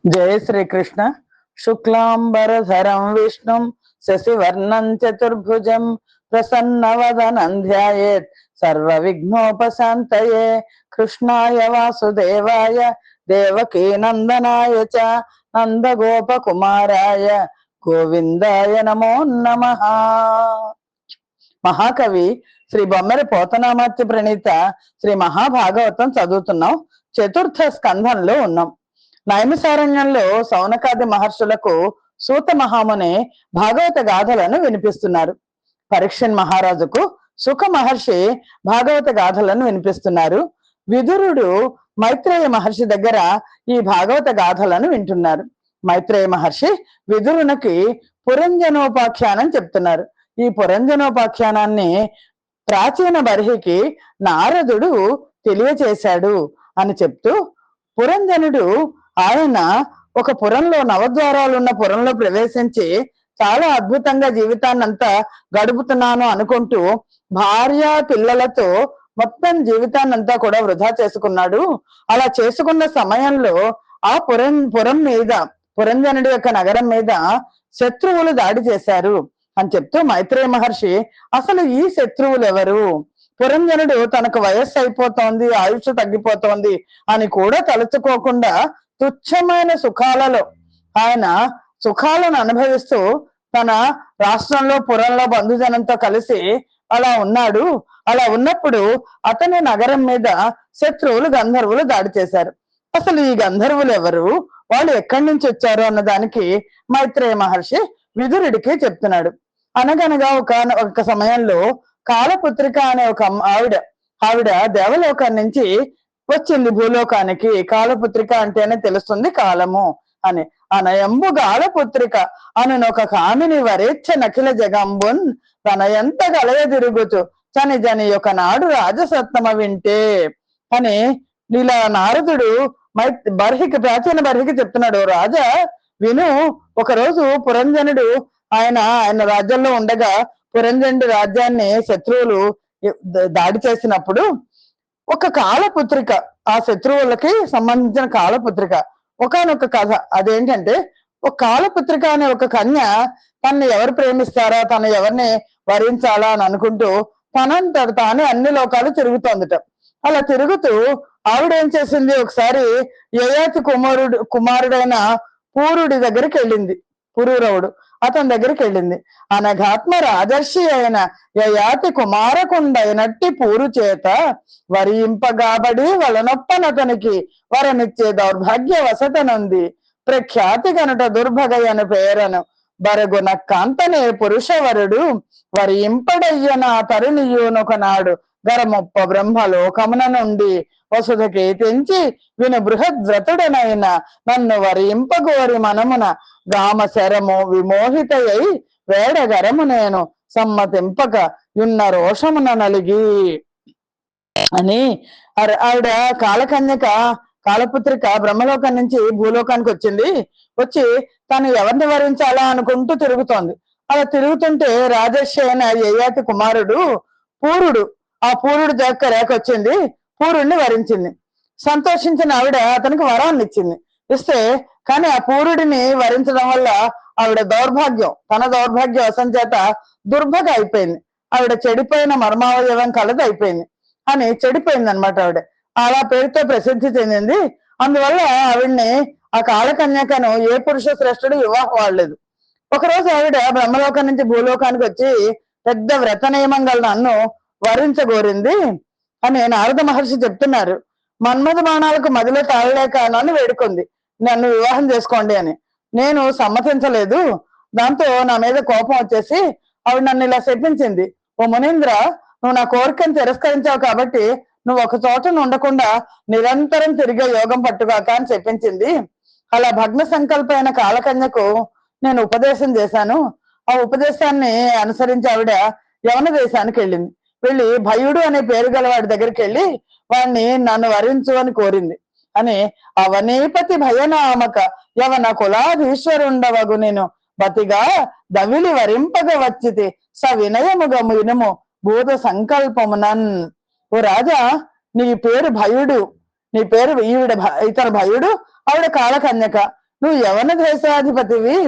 जय श्री कृष्ण। शुक्लांबरधरं विष्णुं शशिवर्णं चतुर्भुजं प्रसन्नवदनं ध्यायेत् सर्वविघ्नोपशान्तये। कृष्णाय वासुदेवाय देवकीनन्दनाय च नन्दगोपकुमाराय गोविंदाय नमो नमः। మహాకవి శ్రీ బొమ్మరి పోతనామాత్య ప్రణీత శ్రీ మహాభాగవతం చదువుతున్నాం. చతుర్థ స్కంధంలో ఉన్నాం. నైమిసారణ్యంలో సౌనకాది మహర్షులకు సూత మహాముని భాగవత గాథలను వినిపిస్తున్నారు. పరీక్షన్ మహారాజుకు సుఖ మహర్షి భాగవత గాథలను వినిపిస్తున్నారు. విదురుడు మైత్రేయ మహర్షి దగ్గర ఈ భాగవత గాథలను వింటున్నారు. మైత్రేయ మహర్షి విదురునికి పురంజనోపాఖ్యానం చెప్తున్నారు. ఈ పురంజనోపాఖ్యానాన్ని ప్రాచీన బర్హికి నారదుడు తెలియచేశాడు అని చెప్తూ, పురంజనుడు ఆయన ఒక పురంలో నవద్వారాలున్న పురంలో ప్రవేశించి చాలా అద్భుతంగా జీవితాన్నంతా గడుపుతున్నాను అనుకుంటూ భార్య పిల్లలతో మొత్తం జీవితాన్నంతా కూడా వృధా చేసుకున్నాడు. అలా చేసుకున్న సమయంలో ఆ పురం మీద, పురంజనుడి యొక్క నగరం మీద శత్రువులు దాడి చేశారు అని చెప్తూ మైత్రేయ మహర్షి అసలు ఈ శత్రువులు ఎవరు, పురంజనుడు తనకు వయస్సు అయిపోతోంది, ఆయుష్ తగ్గిపోతోంది అని కూడా తలుచుకోకుండా తుచ్చమైన సుఖాలలో ఆయన సుఖాలను అనుభవిస్తూ తన రాష్ట్రంలో పురంలో బంధుజనంతో కలిసి అలా ఉన్నాడు. అలా ఉన్నప్పుడు అతని నగరం మీద శత్రువులు గంధర్వులు దాడి చేశారు. అసలు ఈ గంధర్వులు ఎవరు, వాళ్ళు ఎక్కడి నుంచి వచ్చారు అన్న దానికి మైత్రేయ మహర్షి విదురుడికి చెప్తున్నాడు. అనగనగా ఒక సమయంలో కాలపుత్రిక అనే ఒక ఆవిడ దేవలోకం నుంచి వచ్చింది భూలోకానికి. కాలపుత్రిక అంటేనే తెలుస్తుంది కాలము అని. అనయంబు గాలపుత్రిక అని ఒక కామిని వరేచ్ఛ నకిల జగంబున్ తన ఎంత గలయ తిరుగుతూ చని జని ఒక నాడు రాజసత్నమ వింటే అని ఇలా నారదుడు ప్రాచీన బర్హికి చెప్తున్నాడు. రాజా విను, ఒకరోజు పురంజనుడు ఆయన రాజ్యంలో ఉండగా పురంజనుడి రాజ్యాన్ని శత్రువులు దాడి చేసినప్పుడు ఒక కాలపుత్రిక, ఆ శత్రువులకి సంబంధించిన కాలపుత్రిక, ఒకానొక కథ అదేంటంటే, ఒక కాలపుత్రిక అనే ఒక కన్య తనని ఎవరు ప్రేమిస్తారా, తను ఎవరిని వరించాలా అని అనుకుంటూ తనంతట తానే అన్ని లోకాలు తిరుగుతోందిట. అలా తిరుగుతూ ఆవిడేం చేసింది, ఒకసారి యయాతి కుమారుడైన పూరుడి దగ్గరికి వెళ్ళింది. పురూరవుడు అతని దగ్గరికి వెళ్ళింది. అనఘాత్మ రాజర్షి అయిన యయాతి కుమారకుండైనట్టి పూరు చేత వరింపగాబడి వలనొప్పనతనికి వరమిచ్చే దౌర్భాగ్య వసతనుంది. ప్రఖ్యాతి గనుట దుర్భగయను పేరను బరగున కాంతనే పురుషవరుడు వరింపడయ్యన తరుణియునొకనాడు గరమొప్ప బ్రహ్మలోకమున నుండి వసుధకి తెంచి విను బృహద్వ్రతుడనైన నన్ను వరింపగోరి మనమున గామ శరము విమోహితయై వేడగరము నేను సమ్మతింపక యున్న రోషమున నలిగి అని. ఆవిడ కాలకన్యక కాలపుత్రిక బ్రహ్మలోకం నుంచి భూలోకానికి వచ్చింది. వచ్చి తను ఎవరిని వరించాలా అనుకుంటూ తిరుగుతోంది. అలా తిరుగుతుంటే రాజర్షి అయిన యయాతి కుమారుడు పూరుడు, ఆ పూరుడు దగ్గర వచ్చింది. పూరుడిని వరించింది. సంతోషించిన ఆవిడ అతనికి వరాన్ని ఇచ్చింది. ఇస్తే కానీ ఆ పూరుడిని వరించడం వల్ల ఆవిడ దౌర్భాగ్యం, తన దౌర్భాగ్య వశం చేత దుర్భగ అయిపోయింది. ఆవిడ చెడిపోయిన మర్మావయవం కలది అయిపోయింది అని చెడిపోయింది అనమాట. ఆవిడ అలా పేరుతో ప్రసిద్ధి చెందింది. అందువల్ల ఆవిడ్ని, ఆ కాలకన్యకను ఏ పురుష శ్రేష్ఠుడు వివాహం వాడలేదు. ఒకరోజు ఆవిడ బ్రహ్మలోకం నుంచి భూలోకానికి వచ్చి పెద్ద వ్రత నియమం గల నన్ను వరించగోరింది అని నారద మహర్షి చెప్తున్నారు. మన్మథ బాణాలకు మదిలో తాళలేక నన్ను వేడుకుంది, నన్ను వివాహం చేసుకోండి అని. నేను సమ్మతించలేదు. దాంతో నా మీద కోపం వచ్చేసి ఆవిడ నన్ను ఇలా శపించింది. ఓ మునీంద్ర, నువ్వు నా కోరికను తిరస్కరించావు కాబట్టి నువ్వు ఒక చోటను ఉండకుండా నిరంతరం తిరిగే యోగం పట్టుగాక అని చెప్పించింది. అలా భగ్న సంకల్పమైన కాలకన్యకు నేను ఉపదేశం చేశాను. ఆ ఉపదేశాన్ని అనుసరించి ఆవిడ యవన దేశానికి వెళ్ళింది. వెళ్ళి భయుడు అనే పేరు గల వాడి దగ్గరికి వెళ్ళి వాడిని నన్ను వరించు అని కోరింది అని. అవనీపతి భయనామక యవన కులాధీశ్వరుండవగు నేను బతిగా దవిలి వరింపగ వచ్చితి సవినయముగ వినుము భూత సంకల్పమునన్. ఓ రాజా, నీ పేరు భయుడు, నీ పేరు ఇతర భయుడు, ఆవిడ కాలకన్యక. నువ్వు యవన దేశాధిపతివి,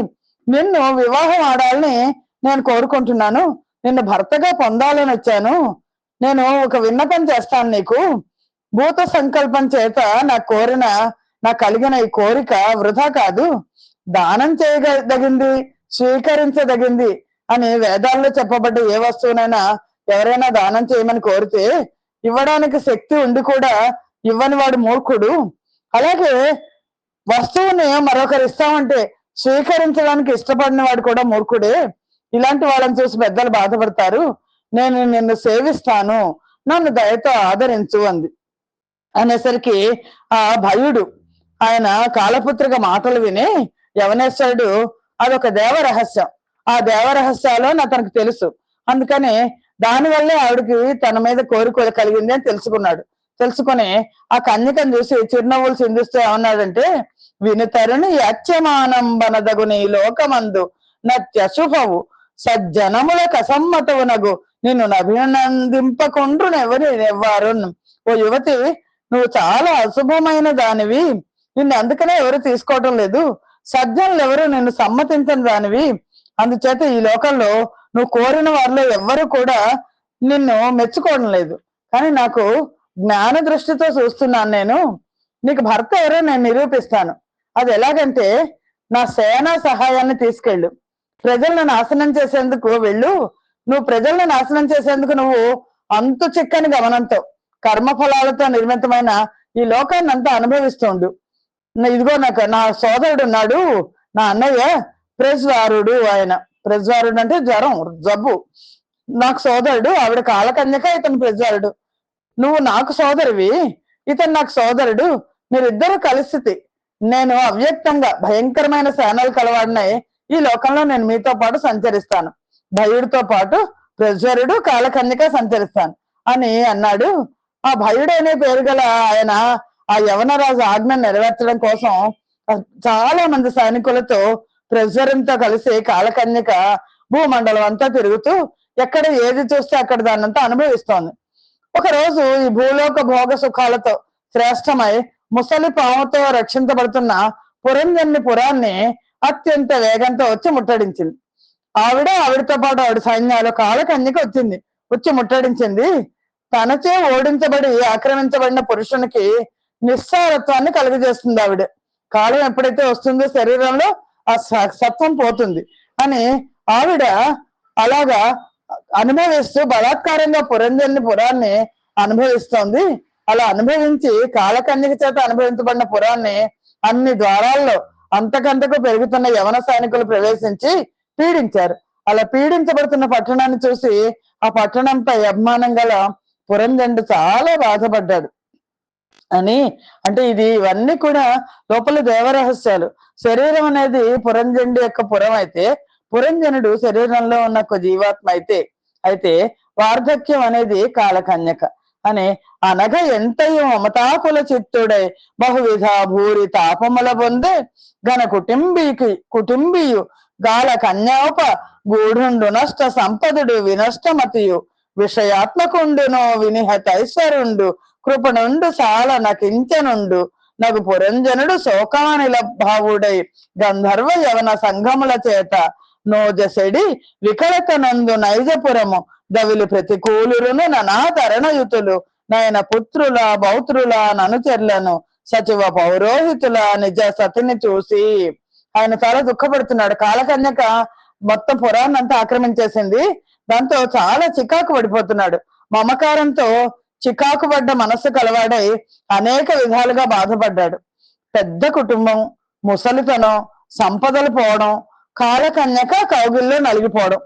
నిన్ను వివాహం ఆడాలని నేను కోరుకుంటున్నాను, నిన్ను భర్తగా పొందాలని వచ్చాను. నేను ఒక విన్నపం చేస్తాను నీకు. భూత సంకల్పం చేత నాకు కలిగిన ఈ కోరిక వృధా కాదు, దానం చేయదగింది, స్వీకరించదగింది అని వేదాల్లో చెప్పబడ్డ ఏ వస్తువునైనా ఎవరైనా దానం చేయమని కోరితే ఇవ్వడానికి శక్తి ఉండి కూడా ఇవ్వని వాడు మూర్ఖుడు. అలాగే వస్తువుని మరొకరు ఇస్తామంటే స్వీకరించడానికి ఇష్టపడిన వాడు కూడా మూర్ఖుడే. ఇలాంటి వాళ్ళని చూసి పెద్దలు బాధపడతారు. నేను నిన్ను సేవిస్తాను, నన్ను దయతో ఆదరించు అంది. అనేసరికి ఆ భయుడు ఆయన కాలపుత్రిక మాటలు విని యవనేశ్వరుడు అదొక దేవ రహస్యం, ఆ దేవ రహస్యాలు అతనికి తెలుసు, అందుకని దానివల్లే ఆవిడకి తన మీద కోరిక కలిగింది అని తెలుసుకున్నాడు. తెలుసుకుని ఆ కన్యకను చూసి చిరునవ్వులు చిందిస్తూ ఏమన్నాడంటే, వినుతరుని యత్యమానం బనదగుని లోకమందు నత్యశుభవు సజ్జనములకు అసమ్మతవునగు నిన్ను అభినందింపకుండ్రునెవరు. ఓ యువతి, నువ్వు చాలా అశుభమైన దానివి, నిన్ను అందుకనే ఎవరు తీసుకోవటం లేదు, సజ్జనులు ఎవరు నిన్ను సమ్మతించని దానివి, అందుచేత ఈ లోకంలో నువ్వు కోరిన వారిలో ఎవ్వరు కూడా నిన్ను మెచ్చుకోవడం లేదు. కానీ నాకు జ్ఞాన దృష్టితో చూస్తున్నాను, నేను నీకు భర్త ఎవరో నేను నిరూపిస్తాను. అది ఎలాగంటే, నా సేనా సహాయాన్ని తీసుకెళ్ళు, ప్రజలను నాశనం చేసేందుకు వెళ్ళు. నువ్వు ప్రజలను నాశనం చేసేందుకు నువ్వు అంతు చిక్కని గమనంతో కర్మఫలాలతో నిర్మితమైన ఈ లోకాన్ని అంతా అనుభవిస్తుండు. ఇదిగో నా సోదరుడు ఉన్నాడు, నా అన్నయ్య ప్రజ్వారుడు. ఆయన ప్రజ్వారుడు అంటే జ్వరం, జబ్బు. నాకు సోదరుడు, ఆవిడ కాలకన్యక, ఇతను ప్రజ్వారుడు. నువ్వు నాకు సోదరివి, ఇతను నాకు సోదరుడు, మీరిద్దరు కలిసి నేను అవ్యక్తంగా భయంకరమైన సేనలు కలవాడినై ఈ లోకంలో నేను మీతో పాటు సంచరిస్తాను, భయుడితో పాటు ప్రజ్వరుడు కాలకన్యక సంచరిస్తాను అని అన్నాడు. ఆ భయుడనే పేరు గల ఆయన ఆ యవనరాజు ఆజ్ఞను నెరవేర్చడం కోసం చాలా మంది సైనికులతో ప్రజ్వరంతో కలిసి కాలకన్యక భూమండలం అంతా తిరుగుతూ ఎక్కడ ఏది చూస్తే అక్కడ దాన్నంతా అనుభవిస్తోంది. ఒక రోజు ఈ భూలోక భోగ సుఖాలతో శ్రేష్టమై ముసలి పాముతో రక్షించబడుతున్న పురాన్ని అత్యంత వేగంతో వచ్చి ముట్టడించింది. ఆవిడతో పాటు ఆవిడ సైన్యాలు కాలకన్యక వచ్చి ముట్టడించింది. తనచే ఓడించబడి ఆక్రమించబడిన పురుషునికి నిస్సారత్వాన్ని కలుగజేస్తుంది ఆవిడ. కాలం ఎప్పుడైతే వస్తుందో శరీరంలో ఆ సత్వం పోతుంది అని ఆవిడ అలాగా అనుభవిస్తూ బలాత్కారంగా పురాన్ని అనుభవిస్తోంది. అలా అనుభవించి కాలకన్యక చేత అనుభవించబడిన పురాన్ని అన్ని ద్వారాల్లో అంతకంతకు పెరుగుతున్న యవన సైనికులు ప్రవేశించి పీడించారు. అలా పీడించబడుతున్న పట్టణాన్ని చూసి ఆ పట్టణంపై అభిమానం గల పురంజండు చాలా బాధపడ్డాడు అని. అంటే ఇవన్నీ కూడా లోపల దేవరహస్యాలు. శరీరం అనేది పురంజండు యొక్క పురం అయితే, పురంజనుడు శరీరంలో ఉన్న ఒక జీవాత్మ అయితే వార్ధక్యం అనేది కాలకన్యక అని. అనగా ఎంతయో మమతాకుల చిత్తుడై బహువిధ భూరి తాపముల పొందే ఘన కుటుంబీయు గాల కన్యాప గూఢుండు నష్ట సంపదుడు వినష్టమతియు విషయాత్మకుండును వినిహతైశ్వరుండు కృపణుండు సాల నకించనుండు నగు పురంజనుడు శోకానిల భావుడై గంధర్వ యవన సంఘముల చేత నోజసెడి వికలతనందు నైజపురము దవిలి ప్రతికూలురును ననాధరణయుతులు నయన పుత్రుల బౌత్రుల ననుచెర్లను సచివ పౌరోహితుల నిజ సతిని చూసి ఆయన చాలా దుఃఖపడుతున్నాడు. కాలకన్యక మొత్తం పురాన్ని అంతా ఆక్రమించేసింది. దాంతో చాలా చికాకు పడిపోతున్నాడు. మమకారంతో చికాకు పడ్డ మనస్సు కలవాడై అనేక విధాలుగా బాధపడ్డాడు. పెద్ద కుటుంబం, ముసలితనం, సంపదలు పోవడం, కాలకన్యక కౌగిల్లో నలిగిపోవడం,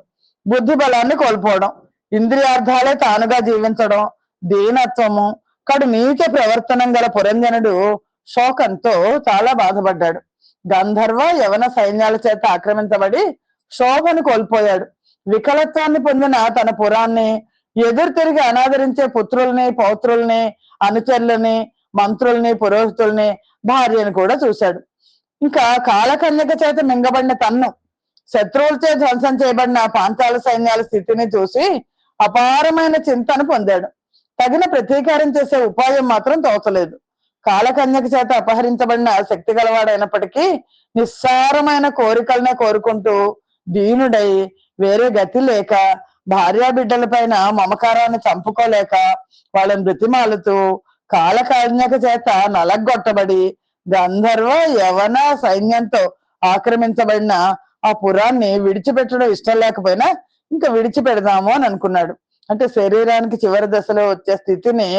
బుద్ధి బలాన్ని కోల్పోవడం, ఇంద్రియార్థాలే తానుగా జీవించడం, దీనత్వము, కడు నీచ ప్రవర్తనం గల పురంజనుడు శోకంతో చాలా బాధపడ్డాడు. గంధర్వ యవన సైన్యాల చేత ఆక్రమించబడి శోభను కోల్పోయాడు. వికలత్వాన్ని పొందిన తన పురాన్ని ఎదురు తిరిగి అనాదరించే పుత్రుల్ని, పౌత్రుల్ని, అనుచరులని, మంత్రుల్ని, పురోహితుల్ని, భార్యను కూడా చూశాడు. ఇంకా కాలకన్యక చేత మింగబడిన తన్ను, శత్రువులచే ధ్వంసం చేయబడిన పాంచాల సైన్యాల స్థితిని చూసి అపారమైన చింతను పొందాడు. తగిన ప్రతీకారం చేసే ఉపాయం మాత్రం తోచలేదు. కాలకన్యక చేత అపహరించబడిన శక్తి గలవాడైనప్పటికీ నిస్సారమైన కోరికలనే కోరుకుంటూ దీనుడై వేరే గతి లేక భార్యా బిడ్డల పైన మమకారాన్ని చంపుకోలేక వాళ్ళని బ్రతిమాలుతూ కాలకాజ్ఞక చేత నలగొట్టబడి గంధర్వ యవన సైన్యంతో ఆక్రమించబడిన ఆ పురాన్ని విడిచిపెట్టడం ఇష్టం లేకపోయినా ఇంకా విడిచిపెడదాము అని అనుకున్నాడు. అంటే శరీరానికి చివరి దశలో వచ్చే స్థితిని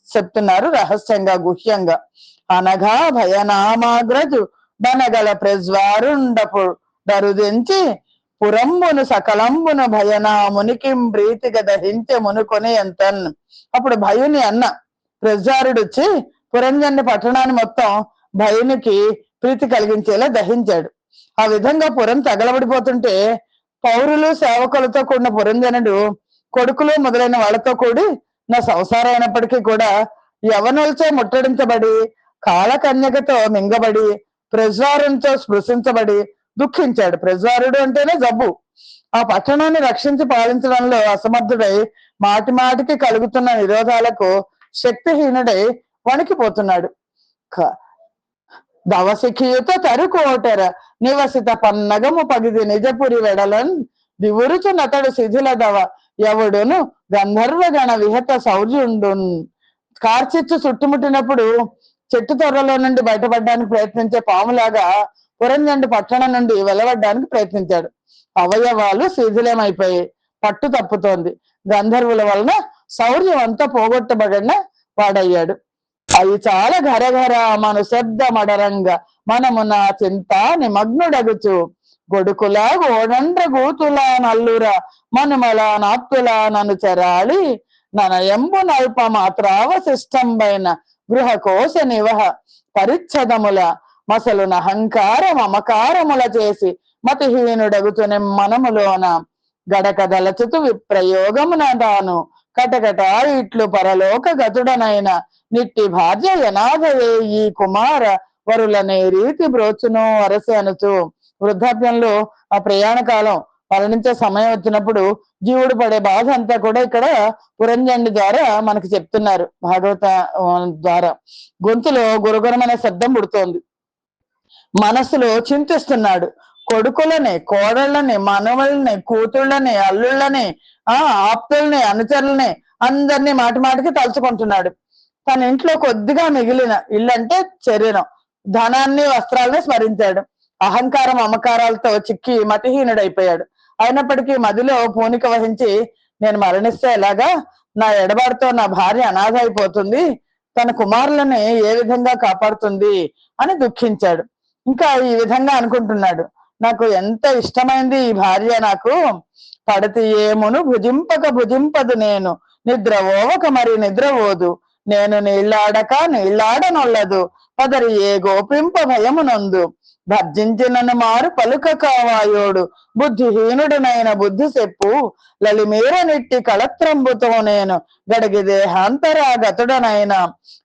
చెప్తున్నారు రహస్యంగా, గుహ్యంగా. అనగా భయనామాగ్రజు బనగల ప్రజ్వారుండపు దరుదించి పురంబును సకలంబును భయనామునికి ప్రీతిగా దహించే మునుకొని ఎంతన్. అప్పుడు భయుని అన్న ప్రజ్వారుడు వచ్చి పురంజన్ని పట్టణాన్ని మొత్తం భయునికి ప్రీతి కలిగించేలా దహించాడు. ఆ విధంగా పురం తగలబడిపోతుంటే పౌరులు సేవకులతో కూడిన పురంజనుడు కొడుకులు మొదలైన వాళ్ళతో కూడి నా సంసారం అయినప్పటికీ కూడా యవనులతో ముట్టడించబడి కాలకన్యకతో మింగబడి ప్రజ్వారునితో స్పృశించబడి దుఃఖించాడు. ప్రజ్వారుడు అంటేనే జబ్బు. ఆ పట్టణాన్ని రక్షించి పాలించడంలో అసమర్థుడై మాటి మాటికి కలుగుతున్న నిరోధాలకు శక్తిహీనుడై వణికిపోతున్నాడు. దవసిఖియుత తరుకోటర నివసిత పన్నగము పగిది నిజపురి వెడలన్ దివురుచు నతడు శిథిల దవ ఎవడును గంధర్వగణ విహత శౌర్యుండు. కార్చిచ్చు చుట్టుముట్టినప్పుడు చెట్టు తొర్రలో నుండి బయటపడడానికి ప్రయత్నించే పాములాగా పురంజండి పట్టణం నుండి వెలవడ్డానికి ప్రయత్నించాడు. అవయవాలు శిథిలమైపోయి పట్టు తప్పుతోంది. గంధర్వుల వలన శౌర్యం అంతా పోగొట్టబడిన వాడయ్యాడు. అవి చాలా ఘరఘర మను శబ్ద మడరంగ మనమున చింత నిమగ్నుడగుచు గొడుకుల గోడండ్ర గూతుల నల్లుర మనుమల నాత్తుల నను చెరాళి ననయంబు నల్ప మాత్రావశిష్టంబైన గృహ కోశ నివహ పరిచ్ఛదముల మసలు నహంకార మమకారముల చేసి మతిహీనుడగుతుని మనములోన గడక దలచుతు విప్రయోగమున తాను కటకట ఇట్లు పరలోక గతుడనైన నిట్టి భార్య యనాథయే ఈ కుమార వరులనే రీతి బ్రోచును అరసి అనుచు. వృద్ధాప్యంలో ఆ ప్రయాణ కాలం మరణించే సమయం వచ్చినప్పుడు జీవుడు పడే బాధ అంతా కూడా ఇక్కడ పురంజండి ద్వారా మనకి చెప్తున్నారు. భాగవత ద్వారా గొంతులో గురగురమైన శబ్దం పుడుతోంది. మనసులో చింతిస్తున్నాడు. కొడుకులని, కోడళ్ళని, మనవల్ని, కూతుళ్ళని, అల్లుళ్ళని, ఆప్తుల్ని, అనుచరులని అందరినీ మాటి మాటికి తలుచుకుంటున్నాడు. తన ఇంట్లో కొద్దిగా మిగిలిన ఇల్లంటే శరీరం, ధనాన్ని, వస్త్రాలని స్మరించాడు. అహంకారం అమకారాలతో చిక్కి మతిహీనుడైపోయాడు. అయినప్పటికీ మదిలో పూనిక వహించి నేను మరణిస్తే ఎలాగా, నా ఎడబాటుతో నా భార్య అనాథ అయిపోతుంది, తన కుమారులని ఏ విధంగా కాపాడుతుంది అని దుఃఖించాడు. ఇంకా ఈ విధంగా అనుకుంటున్నాడు, నాకు ఎంత ఇష్టమైంది ఈ భార్య, నాకు పడతి ఏమును భుజింపక భుజింపదు, నేను నిద్రవోవక మరి నిద్రపోదు, నేను నీళ్ళాడక నీళ్ళాడనొల్లదు, పదరి ఏ గోపింప భయమునందు భర్జించినను మారు పలుక కావాయోడు బుద్ధిహీనుడునైన బుద్ధి చెప్పు లలిమీర నిట్టి కళత్రంబుతో నేను గడిగి దేహాంతరాగతుడనైన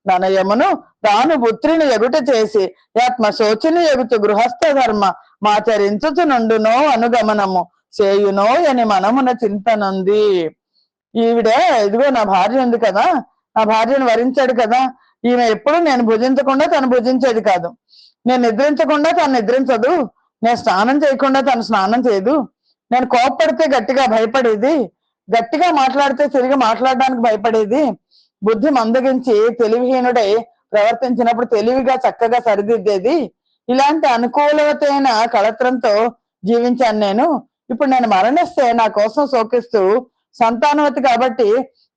ననయమును తాను పుత్రిని ఎగుట చేసి ఆత్మ శోచిని ఎగుతు గృహస్థ ధర్మ మాచరించుచు నుండునో అనుగమనము చేయునో అని మనమున చింతనుంది. ఈవిడ ఇదిగో నా భార్య ఉంది కదా, నా భార్యను వరించాడు కదా, ఈమె ఎప్పుడు నేను భుజించకుండా తను భుజించేది కాదు, నేను నిద్రించకుండా తను నిద్రించదు, నేను స్నానం చేయకుండా తను స్నానం చేయదు, నేను కోప్పడితే గట్టిగా భయపడేది, గట్టిగా మాట్లాడితే తిరిగి మాట్లాడడానికి భయపడేది, బుద్ధి మందగించి తెలివిహీనుడై ప్రవర్తించినప్పుడు తెలివిగా చక్కగా సరిదిద్దేది, ఇలాంటి అనుకూలవతైన కళత్రంతో జీవించాను నేను. ఇప్పుడు నేను మరణిస్తే నా కోసం శోకిస్తూ సంతానవతి కాబట్టి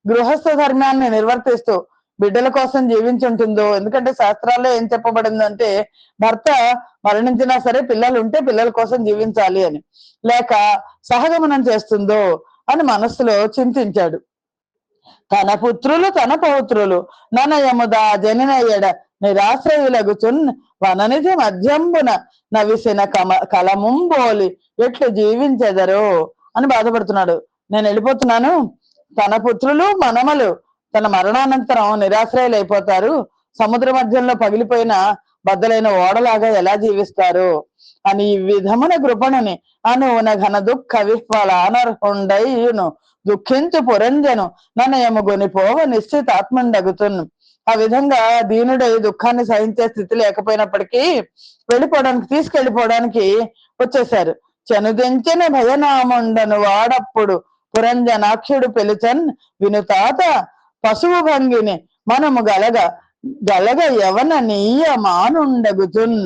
గృహస్థ ధర్మాన్ని నిర్వర్తిస్తూ బిడ్డల కోసం జీవించుంటుందో. ఎందుకంటే శాస్త్రాల్లో ఏం చెప్పబడిందంటే భర్త మరణించినా సరే పిల్లలు ఉంటే పిల్లల కోసం జీవించాలి అని, లేక సహగమనం చేస్తుందో అని మనస్సులో చింతించాడు. తన పుత్రులు తన పౌత్రులు ననయముదా జనినయ్యడ నిరాశ్రయులగుచున్ వననిధి మధ్యంబున నవిసిన కలముంబోలి ఎట్లు జీవించెదరో అని బాధపడుతున్నాడు. నేను వెళ్ళిపోతున్నాను, తన పుత్రులు మనమలు తన మరణానంతరం నిరాశ్రయులు అయిపోతారు, సముద్ర మధ్యంలో పగిలిపోయిన బద్దలైన ఓడలాగా ఎలా జీవిస్తారు అని ఈ విధమున కృపణుని అనువున ఘన దుఃఖ విహ్వల అనర్హుండయును దుఃఖించు పురంజను ననయము గొనిపోవ నిశ్చితాత్మండగుతున్. ఆ విధంగా దీనుడై దుఃఖాన్ని సహించే స్థితి లేకపోయినప్పటికీ తీసుకెళ్లిపోవడానికి వచ్చేశారు. చనుదెంచిన భయనామండను వాడప్పుడు పురంజనాక్షుడు పిలుచన్ వినుతాత పశువు భంగిని మనము గలగ యవన నీయ మానుండగుతున్.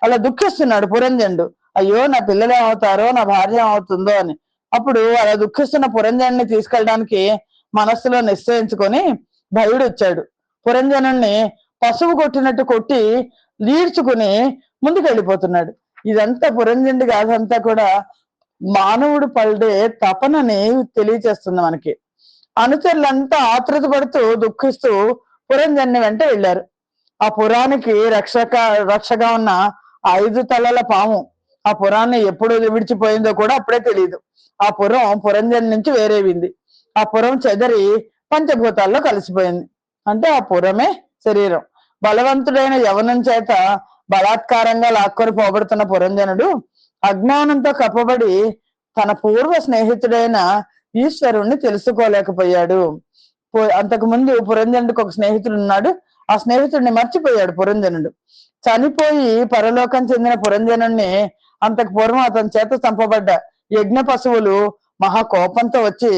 అలా దుఃఖిస్తున్నాడు పురంజనుడు. అయ్యో నా పిల్లలు ఏమవుతారో, నా భార్య ఏమవుతుందో అని. అప్పుడు అలా దుఃఖిస్తున్న పురంజనుని తీసుకెళ్ళడానికి మనస్సులో నిశ్చయించుకొని భయుడు వచ్చాడు. పురంజనుణ్ణి పశువు కొట్టినట్టు కొట్టి లీడ్చుకుని ముందుకు వెళ్ళిపోతున్నాడు. ఇదంతా పురంజనుడి గాథంతా కూడా మానవుడు పడే తపనని తెలియచేస్తుంది మనకి. అనుచరులంతా ఆతృత పడుతూ దుఃఖిస్తూ పురంజన్ని వెంట వెళ్ళారు. ఆ పురానికి రక్షగా ఉన్న 5 తలల పాము ఆ పురాన్ని ఎప్పుడు విడిచిపోయిందో కూడా అప్పుడే తెలియదు. ఆ పురం పురంజన్ నుంచి వేరేవింది. ఆ పురం చెదరి పంచభూతాల్లో కలిసిపోయింది. అంటే ఆ పురమే శరీరం. బలవంతుడైన యవనం చేత బలాత్కారంగా లాక్కొని పోబడుతున్న పురంజనుడు అజ్ఞానంతో కప్పబడి తన పూర్వ స్నేహితుడైన ఈశ్వరుణ్ణి తెలుసుకోలేకపోయాడు. అంతకు ముందు పురంజనుడికి ఒక స్నేహితుడు ఉన్నాడు. ఆ స్నేహితుడిని మర్చిపోయాడు పురంజనుడు. చనిపోయి పరలోకం చెందిన పురంజనుణ్ణి అంతకు పూర్వం అతని చేత చంపబడ్డ యజ్ఞ పశువులు మహాకోపంతో వచ్చి